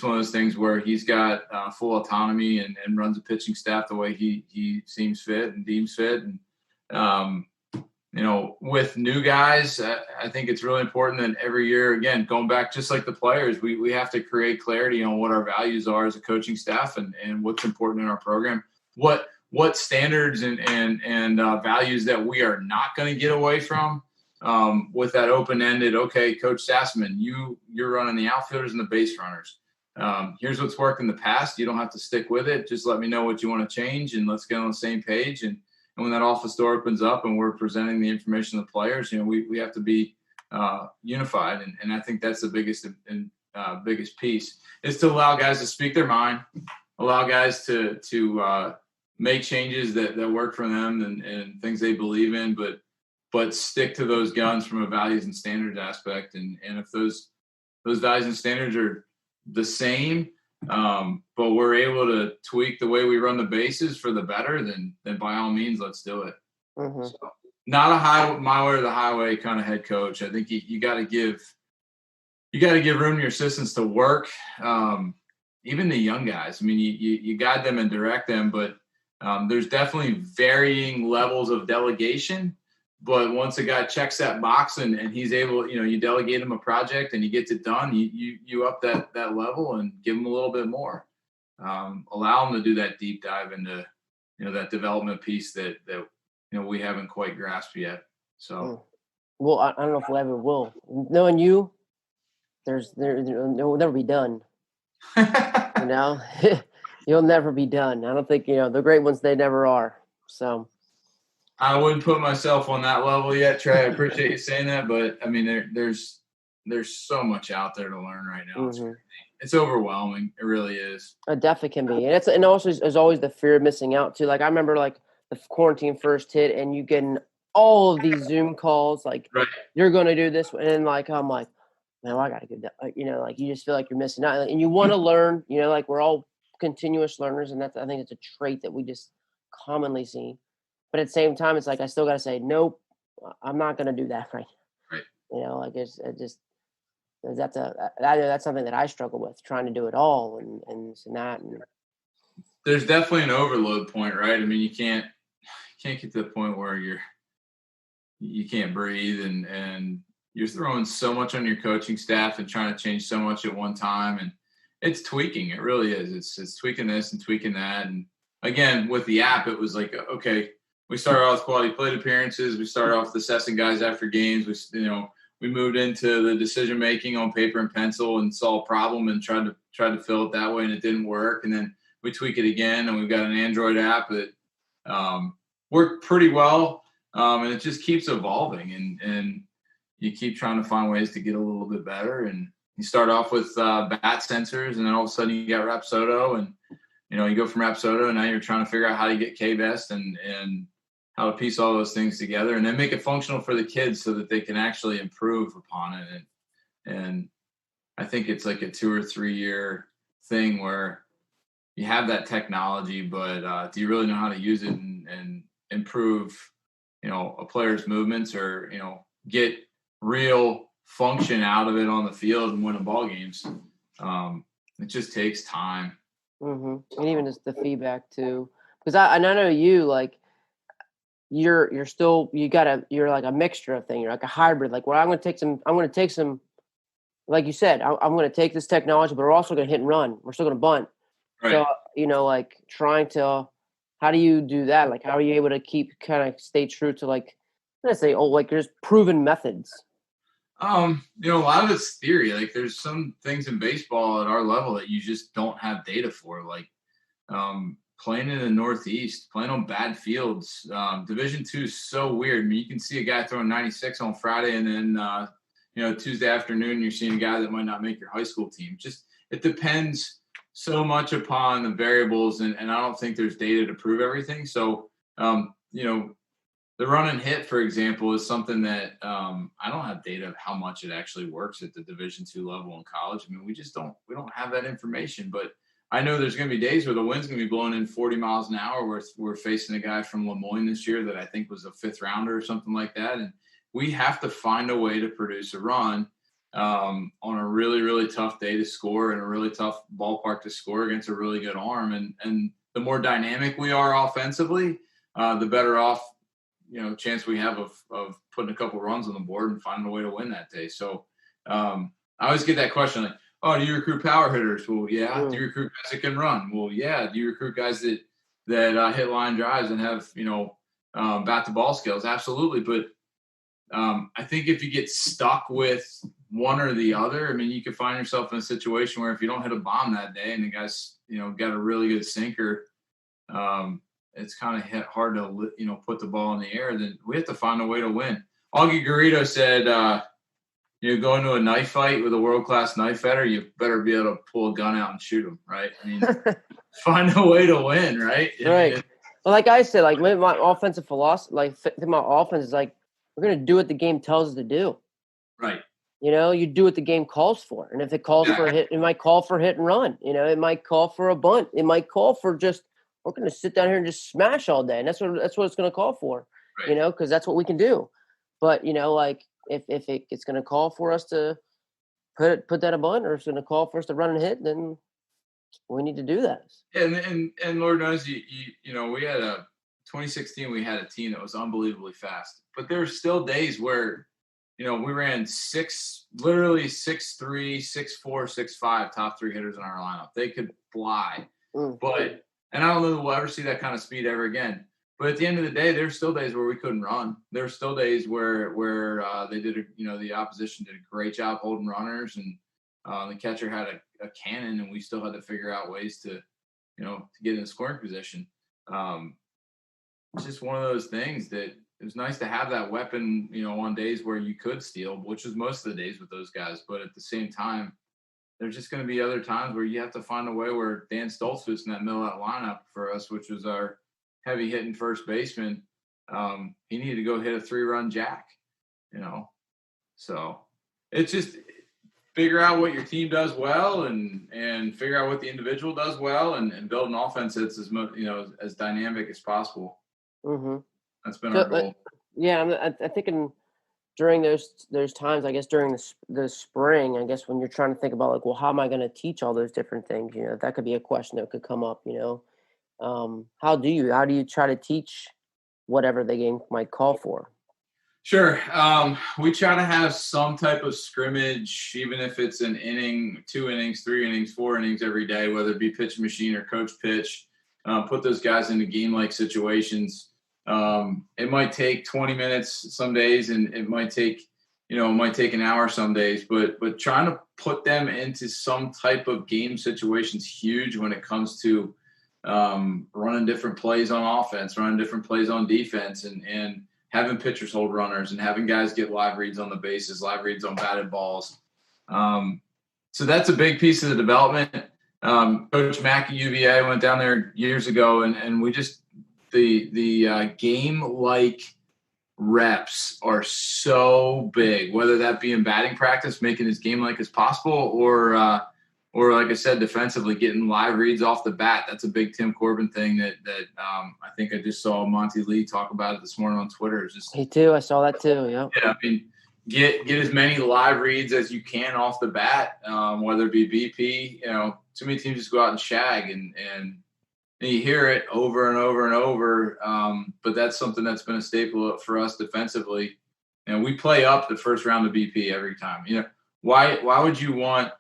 B: one of those things where he's got full autonomy and runs a pitching staff the way he seems fit and deems fit. And, with new guys, I think it's really important that every year, again, going back, just like the players, we have to create clarity on what our values are as a coaching staff and what's important in our program, what standards and values that we are not going to get away from. With that open-ended, okay, Coach Sassman, you're running the outfielders and the base runners. Here's what's worked in the past. You don't have to stick with it. Just let me know what you want to change, and let's get on the same page. And when that office door opens up and we're presenting the information to the players, we have to be unified. And I think that's the biggest piece, is to allow guys to speak their mind, allow guys to make changes that work for them and things they believe in, but stick to those guns from a values and standards aspect. And if those values and standards are the same, but we're able to tweak the way we run the bases for the better, then by all means, let's do it.
A: Mm-hmm.
B: So, not a my way or the highway kind of head coach. I think you got to give room to your assistants to work. Even the young guys. I mean, you guide them and direct them, but there's definitely varying levels of delegation. But once a guy checks that box and he's able, you delegate him a project and he gets it done, you up that level and give him a little bit more. Allow him to do that deep dive into, that development piece that we haven't quite grasped yet. So,
A: well, I don't know if we ever will. Knowing you, will never be done. You'll never be done. I don't think the great ones, they never are. So.
B: I wouldn't put myself on that level yet, Trey. I appreciate you saying that, but I mean, there's so much out there to learn right now.
A: Mm-hmm.
B: It's overwhelming. It really is.
A: It definitely can be, and also there's always the fear of missing out too. Like I remember, like the quarantine first hit, and you getting all of these Zoom calls, like
B: right.
A: You're going to do this, and like I'm like, man, I got to get that. Like, like you just feel like you're missing out, and you want to learn. Like we're all continuous learners, and I think it's a trait that we just commonly see. But at the same time, it's like I still got to say, nope, I'm not going to do that right.
B: Right.
A: That's something that I struggle with, trying to do it all and this and that. And
B: there's definitely an overload point, right? I mean, you can't get to the point where you can't breathe and you're throwing so much on your coaching staff and trying to change so much at one time, and it's tweaking. It really is. It's tweaking this and tweaking that. And again, with the app, it was like, okay, we started off with quality plate appearances. We started off with assessing guys after games. We moved into the decision making on paper and pencil and saw a problem and tried to fill it that way, and it didn't work. And then we tweak it again, and we've got an Android app that worked pretty well, and it just keeps evolving. And you keep trying to find ways to get a little bit better. And you start off with bat sensors, and then all of a sudden you got Rapsodo, and you go from Rapsodo, and now you're trying to figure out how to get K-Best and how to piece all those things together and then make it functional for the kids so that they can actually improve upon it. And I think it's like a 2 or 3 year thing where you have that technology, but do you really know how to use it and improve, a player's movements or, get real function out of it on the field and win ball games? It just takes time.
A: And even just the feedback too, because I know you, like, you're like a mixture of things. You're like a hybrid. Like, well, I'm going to take some, like you said, I'm going to take this technology, but we're also going to hit and run. We're still going to bunt.
B: Right.
A: So, like trying to, how do you do that? Like, how are you able to kind of stay true to, like, let's say, like there's proven methods?
B: A lot of it's theory. Like, there's some things in baseball at our level that you just don't have data for. Like, playing in the Northeast, playing on bad fields. Division II is so weird. I mean, you can see a guy throwing 96 on Friday, and then, Tuesday afternoon, you're seeing a guy that might not make your high school team. Just, it depends so much upon the variables, and I don't think there's data to prove everything. So, the run and hit, for example, is something that I don't have data of how much it actually works at the Division II level in college. I mean, we don't have that information, but I know there's going to be days where the wind's going to be blowing in 40 miles an hour. We're facing a guy from Lemoyne this year that I think was a 5th rounder or something like that. And we have to find a way to produce a run on a really, really tough day to score and a really tough ballpark to score against a really good arm. And the more dynamic we are offensively, the better off, chance we have of putting a couple runs on the board and finding a way to win that day. So I always get that question, like, oh, do you recruit power hitters? Well, yeah. Do you recruit guys that can run? Well, yeah. Do you recruit guys that hit line drives and have, bat to ball skills? Absolutely. But I think if you get stuck with one or the other, I mean, you could find yourself in a situation where if you don't hit a bomb that day and the guy's, got a really good sinker, it's kind of hard to, put the ball in the air. Then we have to find a way to win. Augie Garrido said, go into a knife fight with a world-class knife fighter, you better be able to pull a gun out and shoot him, right? I mean, find a way to win, right?
A: Right. Well, like I said, like my offensive philosophy, like my offense is like, we're going to do what the game tells us to do.
B: Right.
A: You do what the game calls for. And if it calls for a hit, it might call for hit and run. It might call for a bunt. It might call for just, we're going to sit down here and just smash all day. And that's what it's going to call for,
B: right.
A: Because that's what we can do. But, like, if it's going to call for us to put that a bunt, or it's going to call for us to run and hit, then we need to do that.
B: And Lord knows, we had 2016, we had a team that was unbelievably fast. But there were still days where, we ran literally 6'3", 6'4", 6'5", top 3 hitters in our lineup. They could fly. But, and I don't know that we'll ever see that kind of speed ever again. But at the end of the day, there's still days where we couldn't run. There's still days where they did, the opposition did a great job holding runners, and the catcher had a cannon, and we still had to figure out ways to get in a scoring position. It's just one of those things that it was nice to have that weapon, on days where you could steal, which was most of the days with those guys. But at the same time, there's just going to be other times where you have to find a way where Dan Stoltz was in that middle of that lineup for us, which was our heavy hitting first baseman. He needed to go hit a 3-run jack, So it's just figure out what your team does well and figure out what the individual does well and build an offense that's as dynamic as possible.
A: Mm-hmm.
B: That's been our goal.
A: Yeah, I'm thinking during those times, I guess during the spring, I guess when you're trying to think about, like, well, how am I going to teach all those different things? That could be a question that could come up. How do you try to teach whatever the game might call for?
B: Sure. We try to have some type of scrimmage, even if it's an inning, 2 innings, 3 innings, 4 innings every day, whether it be pitch machine or coach pitch. Put those guys into game-like situations. It might take 20 minutes some days, and it might take an hour some days. But trying to put them into some type of game situation is huge when it comes to running different plays on offense, running different plays on defense, and having pitchers hold runners and having guys get live reads on the bases, live reads on batted balls. So that's a big piece of the development. Coach Mack at UVA went down there years ago, and we just the game-like reps are so big, whether that be in batting practice, making as game-like as possible, or like I said, defensively, getting live reads off the bat. That's a big Tim Corbin thing that I think I just saw Monty Lee talk about it this morning on Twitter. It's just,
A: Me too. I saw that too. Yeah.
B: Yeah, I mean, get as many live reads as you can off the bat, whether it be BP. Too many teams just go out and shag, and you hear it over and over and over. But that's something that's been a staple for us defensively. We play up the first round of BP every time. Why would you want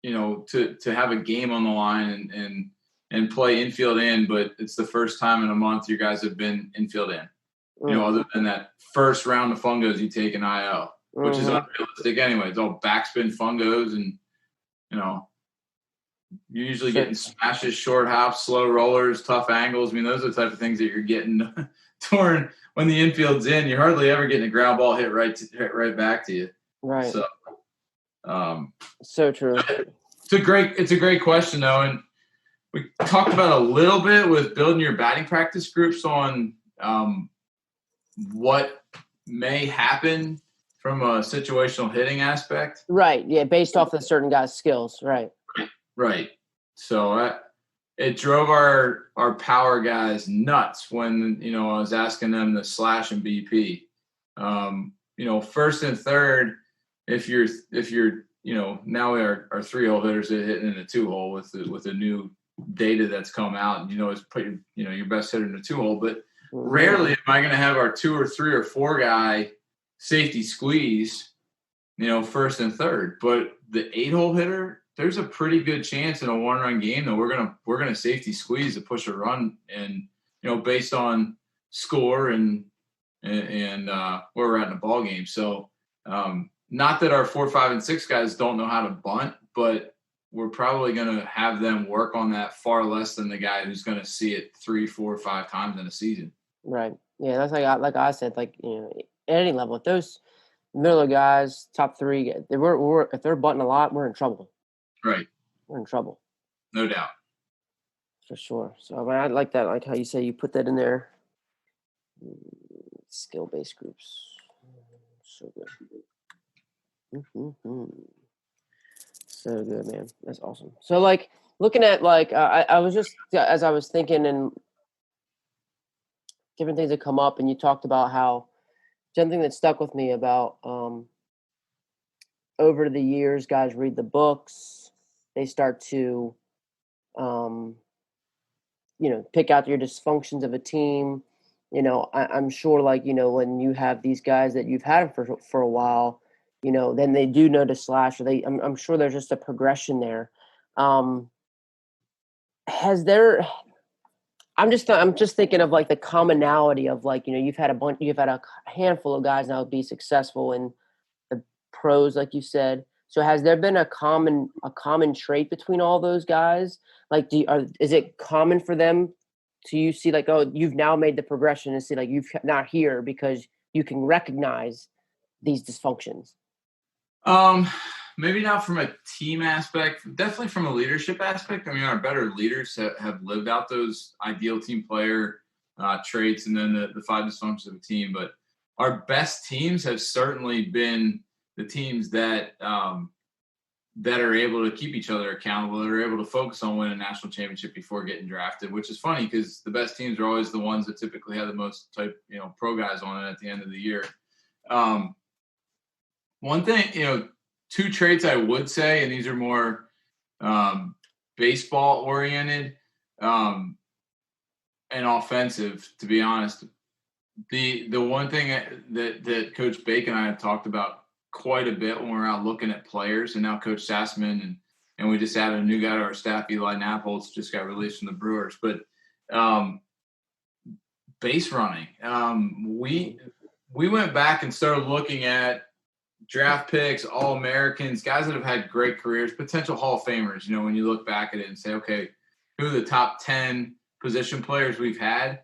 B: to have a game on the line and play infield in, but it's the first time in a month you guys have been infield in, other than that first round of fungos you take in IL, which is unrealistic anyway. It's all backspin fungos, and, you're usually getting smashes, short hops, slow rollers, tough angles. I mean, those are the type of things that you're getting torn when the infield's in. You're hardly ever getting a ground ball hit right back to you.
A: Right.
B: So
A: true.
B: It's a great question though, and we talked about a little bit with building your batting practice groups on what may happen from a situational hitting aspect.
A: Right. Yeah, based off of certain guys' skills. Right.
B: Right. So it drove our power guys nuts when I was asking them to slash and BP. First and third, if you're now our 3-hole hitters are hitting in a 2-hole with the new data that's come out, and it's put your best hitter in a 2-hole. But rarely am I going to have our 2 or 3 or 4 guy safety squeeze, first and third. But the 8-hole hitter, there's a pretty good chance in a 1-run game that we're gonna safety squeeze to push a run, and based on score and where we're at in the ball game. So not that our 4, 5, and 6 guys don't know how to bunt, but we're probably going to have them work on that far less than the guy who's going to see it 3, 4, 5 times in a season.
A: Right. Yeah, that's like I said, at any level, if those middle guys, top 3, if they're bunting a lot, we're in trouble.
B: Right.
A: We're in trouble.
B: No doubt.
A: For sure. So I mean, I like that, like how you say you put that in there. Skill-based groups. So good. So good, man. That's awesome. So looking at I was just, as I was thinking and different things that come up, and you talked about how something that stuck with me about over the years, guys read the books, they start to pick out your dysfunctions of a team. I'm sure when you have these guys that you've had for a while, then they do know to slash, or I'm sure there's just a progression there. I'm just thinking of the commonality of you've had a handful of guys now be successful in the pros, like you said. So has there been a common trait between all those guys? Is it common for them to you see you've now made the progression and see you've not here because you can recognize these dysfunctions?
B: Maybe not from a team aspect, definitely from a leadership aspect. I mean, our better leaders have lived out those ideal team player traits, and then the 5 dysfunctions of a team. But our best teams have certainly been the teams that are able to keep each other accountable, that are able to focus on winning a national championship before getting drafted, which is funny because the best teams are always the ones that typically have the most pro guys on it at the end of the year. One thing, 2 traits I would say, and these are more baseball oriented and offensive, to be honest. The one thing that Coach Bacon and I have talked about quite a bit when we're out looking at players, and now Coach Sassman and we just added a new guy to our staff, Eli Napholtz, just got released from the Brewers. But base running, we went back and started looking at draft picks, All-Americans, guys that have had great careers, potential Hall of Famers. You know, when you look back at it and say, okay, who are the top 10 position players we've had?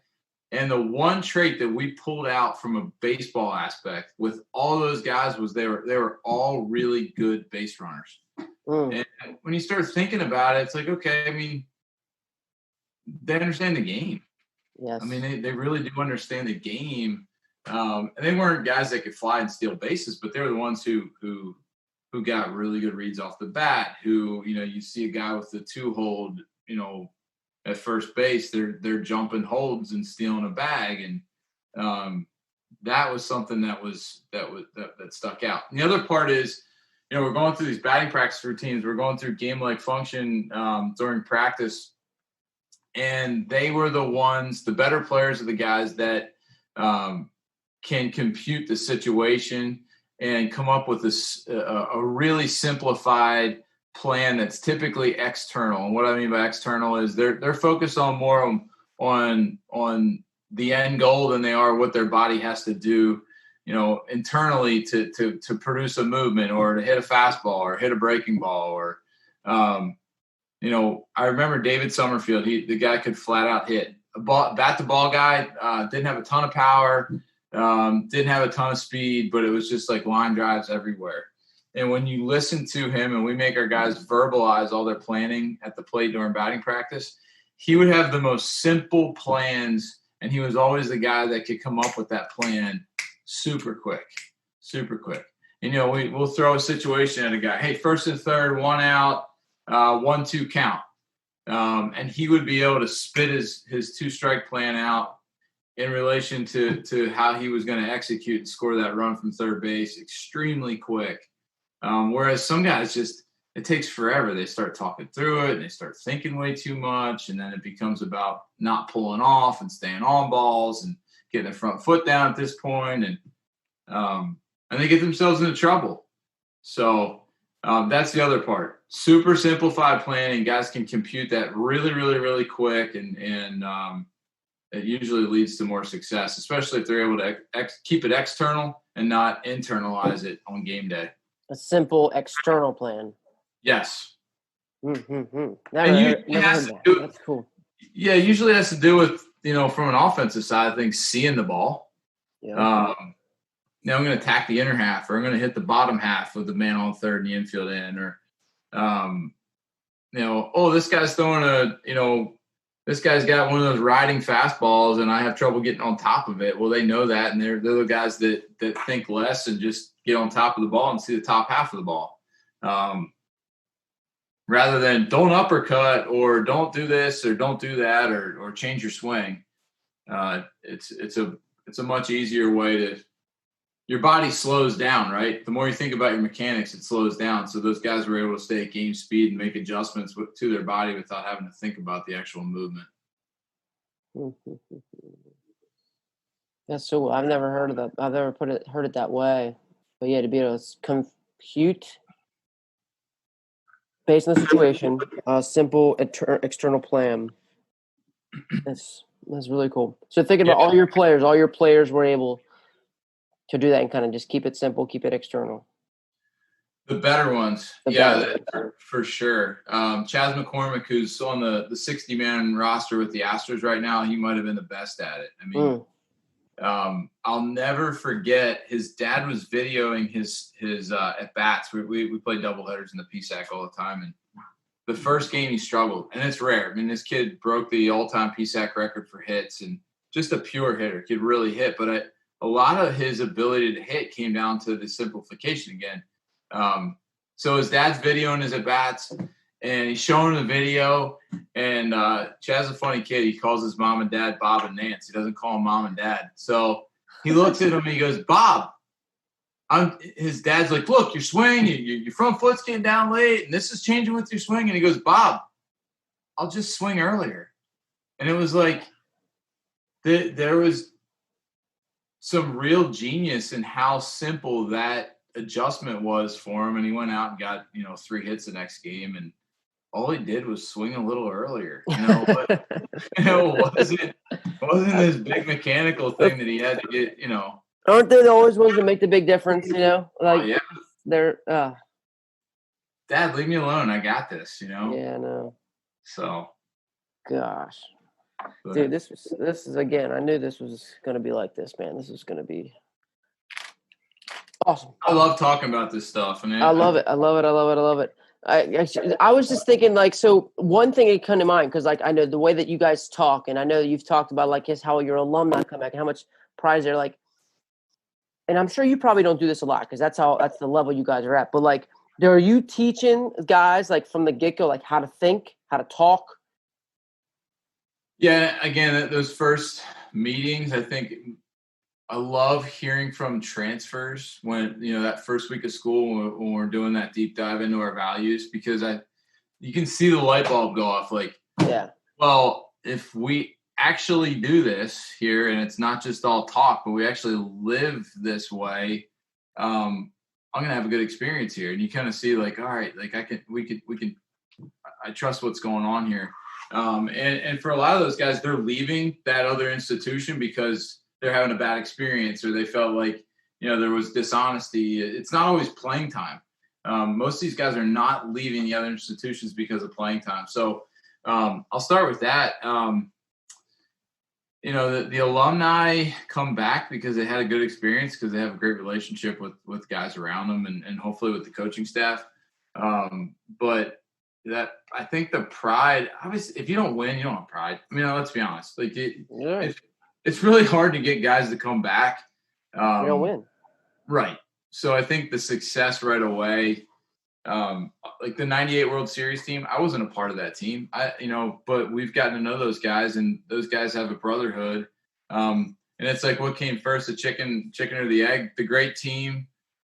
B: And the one trait that we pulled out from a baseball aspect with all those guys was they were all really good base runners. And when you start thinking about it, it's like, okay, I mean, they understand the game.
A: Yes.
B: I mean, they really do understand the game. And they weren't guys that could fly and steal bases, but they were the ones who got really good reads off the bat, who, you know, you see a guy with the 2-hold, you know, at first base, they're jumping holds and stealing a bag. And that was something that stuck out. And the other part is, you know, we're going through these batting practice routines. We're going through game-like function during practice. And they were the better players are the guys that can compute the situation and come up with a really simplified plan that's typically external. And what I mean by external is they're focused on more on the end goal than they are what their body has to do, you know, internally to produce a movement or to hit a fastball or hit a breaking ball or you know, I remember David Summerfield. The guy could flat out hit a ball, bat to ball guy. Didn't have a ton of power, didn't have a ton of speed, but it was just like line drives everywhere. And when you listen to him, and we make our guys verbalize all their planning at the plate during batting practice, he would have the most simple plans, and he was always the guy that could come up with that plan super quick. And, you know, we'll throw a situation at a guy. Hey, first and third, 1 out. 1-2 count. And he would be able to spit his 2-strike plan out in relation to how he was going to execute and score that run from third base extremely quick. Whereas some guys it takes forever. They start talking through it and they start thinking way too much. And then it becomes about not pulling off and staying on balls and getting their front foot down at this point. And they get themselves into trouble. So that's the other part. Super simplified planning. Guys can compute that really, really, really quick. And it usually leads to more success, especially if they're able to keep it external and not internalize it on game day.
A: A simple external plan.
B: Yes.
A: Never
B: heard
A: that. That's cool.
B: Yeah, usually it has to do with, you know, from an offensive side of things, seeing the ball.
A: Yeah.
B: Now I'm going to attack the inner half, or I'm going to hit the bottom half with the man on third and the infield end, or, you know, oh, this guy's throwing this guy's got one of those riding fastballs and I have trouble getting on top of it. Well, they know that, and they're the guys that think less and just get on top of the ball and see the top half of the ball. Rather than don't uppercut or don't do this or don't do that or change your swing. It's a much easier way to – your body slows down, right? The more you think about your mechanics, it slows down. So those guys were able to stay at game speed and make adjustments to their body without having to think about the actual movement.
A: That's so. I've never heard of that. I've never heard it that way. But yeah, to be able to compute based on the situation, a simple external plan. That's really cool. So thinking about all your players were able to do that and kind of just keep it simple, keep it external.
B: The better ones. For sure. Chas McCormick, who's on the 60-man roster with the Astros right now, he might have been the best at it. I mean, I'll never forget his dad was videoing his at-bats. We played doubleheaders in the PSAC all the time, and the first game he struggled, and it's rare. I mean, this kid broke the all-time PSAC record for hits and just a pure hitter, could really hit, but a lot of his ability to hit came down to the simplification again. So his dad's videoing his at-bats, and he's showing the video, and Chaz is a funny kid. He calls his mom and dad Bob and Nance. He doesn't call them mom and dad. So he looks at him and he goes, Bob. His dad's like, look, your swing, your front foot's getting down late, and this is changing with your swing. And he goes, Bob, I'll just swing earlier. And it was like there was some real genius in how simple that adjustment was for him. And he went out and got, 3 hits the next game. And all he did was swing a little earlier. But, it wasn't this big mechanical thing that he had to get,
A: Aren't they always ones that make the big difference,
B: yeah.
A: They're
B: Dad, leave me alone. I got this,
A: Yeah, no.
B: So.
A: Gosh.
B: But,
A: dude, this is again, I knew this was going to be like this, man. This is going to be awesome.
B: I love talking about this stuff. And
A: I love it. I love it. I was just thinking, so one thing that came to mind, because I know the way that you guys talk, and I know you've talked about how your alumni come back and how much pride they're and I'm sure you probably don't do this a lot because that's the level you guys are at. But are you teaching guys from the get-go how to think, how to talk?
B: Yeah, again, those first meetings, I think I love hearing from transfers when, that first week of school when we're doing that deep dive into our values, because you can see the light bulb go off
A: yeah.
B: Well, if we actually do this here and it's not just all talk, but we actually live this way, I'm going to have a good experience here. And you kind of see all right, I trust what's going on here. And for a lot of those guys, they're leaving that other institution because they're having a bad experience, or they felt there was dishonesty. It's not always playing time. Most of these guys are not leaving the other institutions because of playing time. So I'll start with that. The alumni come back because they had a good experience, because they have a great relationship with guys around them and hopefully with the coaching staff. But that, I think the pride, obviously, if you don't win, you don't have pride. Let's be honest. It's really hard to get guys to come back.
A: You don't win.
B: Right. So I think the success right away, the 98 World Series team, I wasn't a part of that team. But we've gotten to know those guys, and those guys have a brotherhood. And it's what came first, the chicken or the egg? The great team,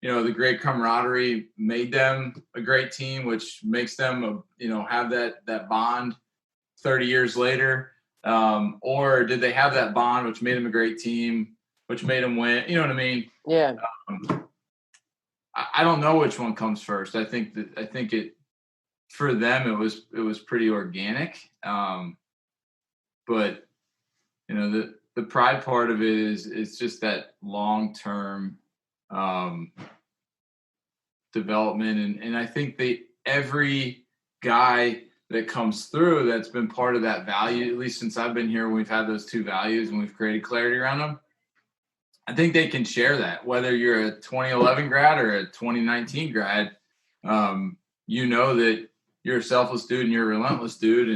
B: the great camaraderie made them a great team, which makes them, have that bond 30 years later. Or did they have that bond, which made them a great team, which made them win? You know what I mean?
A: Yeah.
B: I don't know which one comes first. I think it, for them, it was pretty organic. But the pride part of it is just that long-term development. And I think every guy that comes through that's been part of that value, at least since I've been here, we've had those two values and we've created clarity around them. I think they can share that, whether you're a 2011 grad or a 2019 grad. That you're a selfless dude and you're a relentless dude.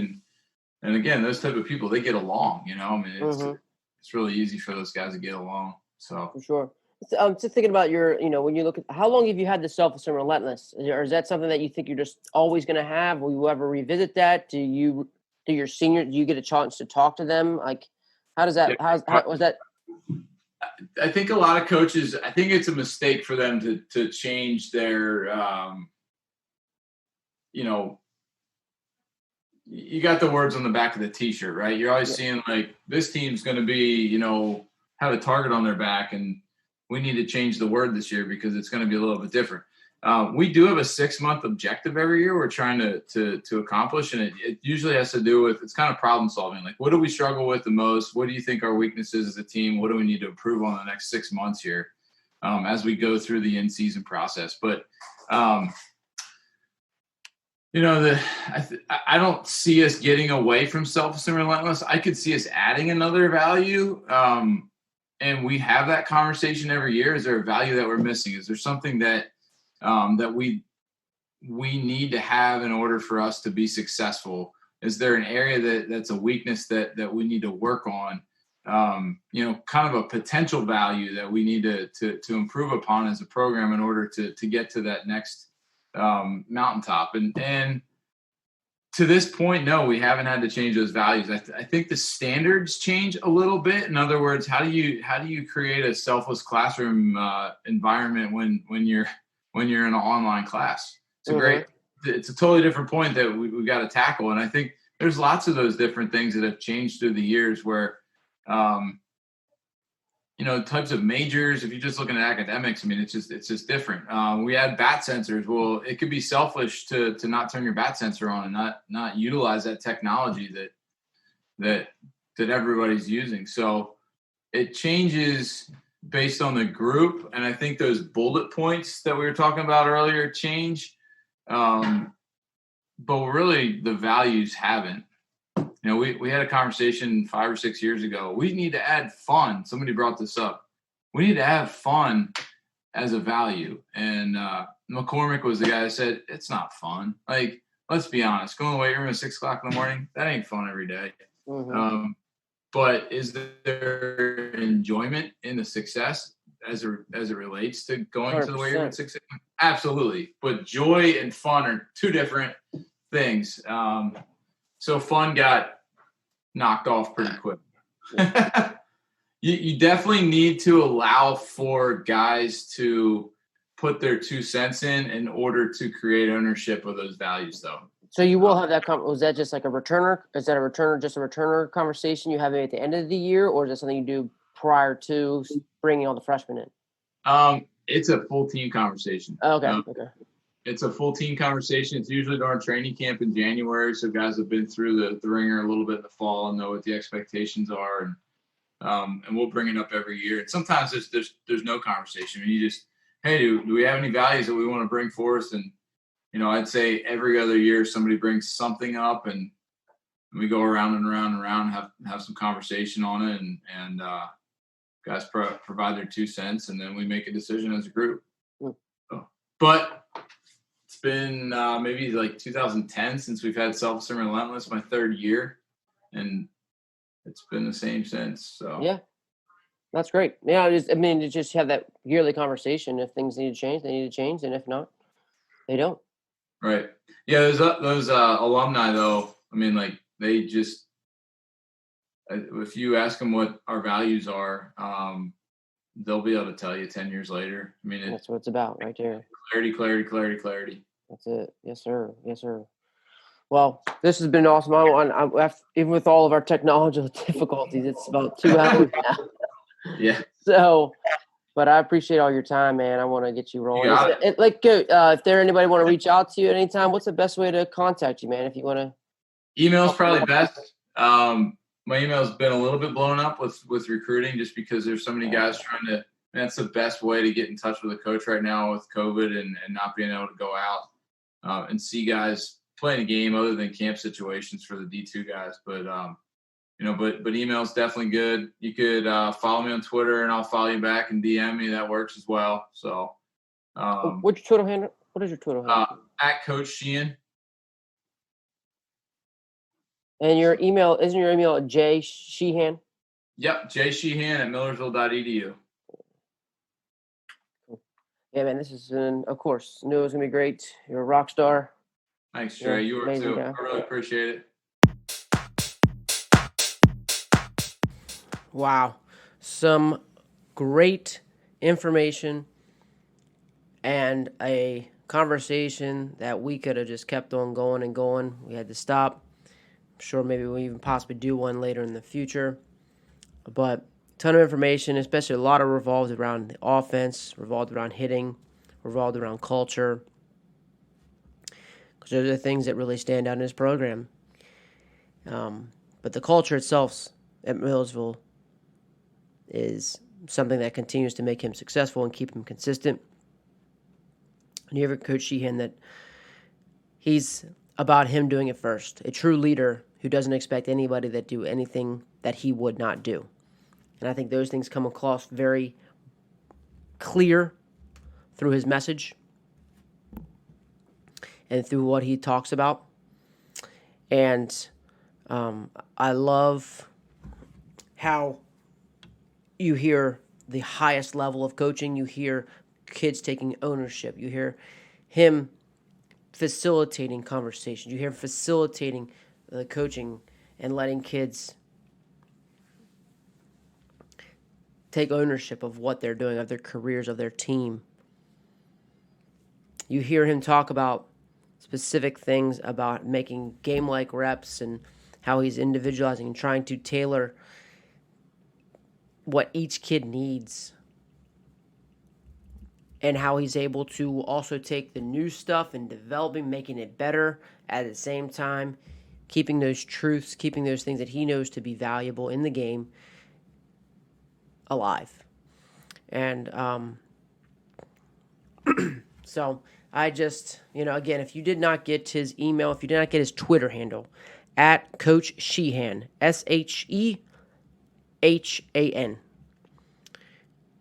B: And again, those type of people, they get along, it's really easy for those guys to get along. So
A: for sure. Just thinking about when you look at how long have you had the selfless and relentless, or is that something that you think you're just always going to have? Will you ever revisit that? Do you get a chance to talk to them? How does that, how was that?
B: I think a lot of coaches, I think it's a mistake for them to change their, you got the words on the back of the t-shirt, right? You're always seeing this team's going to be, have a target on their back, and we need to change the word this year because it's going to be a little bit different. We do have a 6-month objective every year we're trying to accomplish, and it usually has to do with, it's kind of problem solving. What do we struggle with the most? What do you think our weaknesses as a team? What do we need to improve on the next 6 months here as we go through the in-season process? But, I don't see us getting away from selfless and relentless. I could see us adding another value. And we have that conversation every year. Is there a value that we're missing? Is there something that we need to have in order for us to be successful? Is there an area that's a weakness that we need to work on? Kind of a potential value that we need to improve upon as a program in order to get to that next mountaintop. And to this point, no, we haven't had to change those values. I think the standards change a little bit. In other words, how do you create a selfless classroom environment when you're in an online class? It's a totally different point that we've got to tackle. And I think there's lots of those different things that have changed through the years where, types of majors. If you're just looking at academics, I mean, it's just different. We had bat sensors. Well, it could be selfish to not turn your bat sensor on and not utilize that technology that everybody's using. So it changes based on the group, and I think those bullet points that we were talking about earlier change. But really, the values haven't. We had a conversation 5 or 6 years ago. We need to add fun. Somebody brought this up. We need to have fun as a value. And McCormick was the guy that said, it's not fun. Like, let's be honest. Going to the weight room at 6 o'clock in the morning, that ain't fun every day.
A: Mm-hmm.
B: But is there enjoyment in the success as it relates to going 100%. To the weight room at 6 o'clock? Absolutely. But joy and fun are two different things. So fun got knocked off pretty quick. You definitely need to allow for guys to put their 2 cents in order to create ownership of those values, though.
A: So you will have that. Was that just like a returner? Is that just a returner conversation you have at the end of the year, or is that something you do prior to bringing all the freshmen in?
B: It's a full team conversation.
A: Okay. Okay.
B: It's a full team conversation. It's usually during training camp in January, so guys have been through the ringer a little bit in the fall and know what the expectations are, and we'll bring it up every year. And sometimes there's no conversation. I mean, you just, hey, do we have any values that we want to bring forth? And I'd say every other year somebody brings something up, and we go around and around and around, have some conversation on it, and guys provide their 2 cents, and then we make a decision as a group. But it's been maybe like 2010 since we've had Selfless and Relentless, my 3rd year, and it's been the same since. So
A: yeah, that's great. Yeah, to just have that yearly conversation. If things need to change, they need to change, and if not, they don't.
B: Right. Yeah, those alumni though. I mean, like they just, if you ask them what our values are, they'll be able to tell you 10 years later. I mean,
A: that's what it's about right there.
B: Clarity.
A: That's it. Yes, sir. Yes, sir. Well, this has been awesome. Even with all of our technological difficulties, it's about 2 hours now.
B: Yeah.
A: So, but I appreciate all your time, man. I want to get you rolling. If anybody want to reach out to you at any time, what's the best way to contact you, man? If you want to.
B: Email's probably best. My email's been a little bit blown up with recruiting just because there's so many guys trying to. That's the best way to get in touch with a coach right now with COVID and not being able to go out and see guys playing a game other than camp situations for the D2 guys. But but email's definitely good. You could follow me on Twitter and I'll follow you back and DM me. That works as well. So,
A: what's your Twitter handle? What is your Twitter handle?
B: At Coach Shehan.
A: And your email, isn't your email J Shehan?
B: Yep, Shehan at Millersville.edu.
A: Yeah, man, this has been, of course, knew it was going to be great. You're a rock star.
B: Thanks, Trey. You were too. Guy. I really appreciate
A: it. Wow. Some great information and a conversation that we could have just kept on going and going. We had to stop. I'm sure maybe we'll even possibly do one later in the future. But ton of information, especially a lot of revolved around the offense, revolved around hitting, revolved around culture. Because those are the things that really stand out in his program. But the culture itself at Millersville is something that continues to make him successful and keep him consistent. And you have Coach Shehan that he's about him doing it first. A true leader who doesn't expect anybody to do anything that he would not do. And I think those things come across very clear through his message and through what he talks about. And I love how you hear the highest level of coaching. You hear kids taking ownership. You hear him facilitating conversations. You hear him facilitating the coaching and letting kids take ownership of what they're doing, of their careers, of their team. You hear him talk about specific things about making game-like reps and how he's individualizing and trying to tailor what each kid needs and how he's able to also take the new stuff and developing, making it better at the same time, keeping those truths, keeping those things that he knows to be valuable in the game alive. And so I just, again, if you did not get his email, if you did not get his Twitter handle, at Coach Shehan, SHEHAN.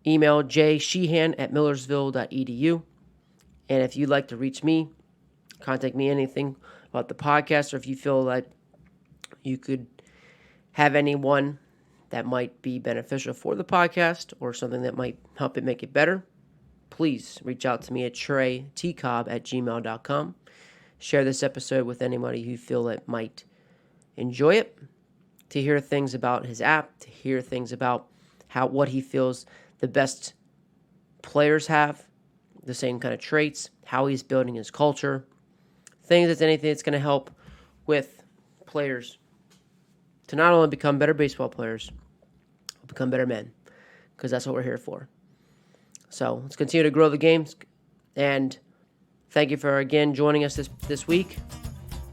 A: Email jshehan@millersville.edu. And if you'd like to reach me, contact me anything about the podcast, or if you feel like you could have anyone that might be beneficial for the podcast or something that might help it make it better, please reach out to me at treytcobb@gmail.com. Share this episode with anybody who you feel that might enjoy it, to hear things about his app, to hear things about what he feels the best players have, the same kind of traits, how he's building his culture, anything that's going to help with players to not only become better baseball players, but become better men, because that's what we're here for. So let's continue to grow the game, and thank you for, again, joining us this week,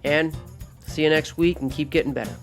A: and see you next week, and keep getting better.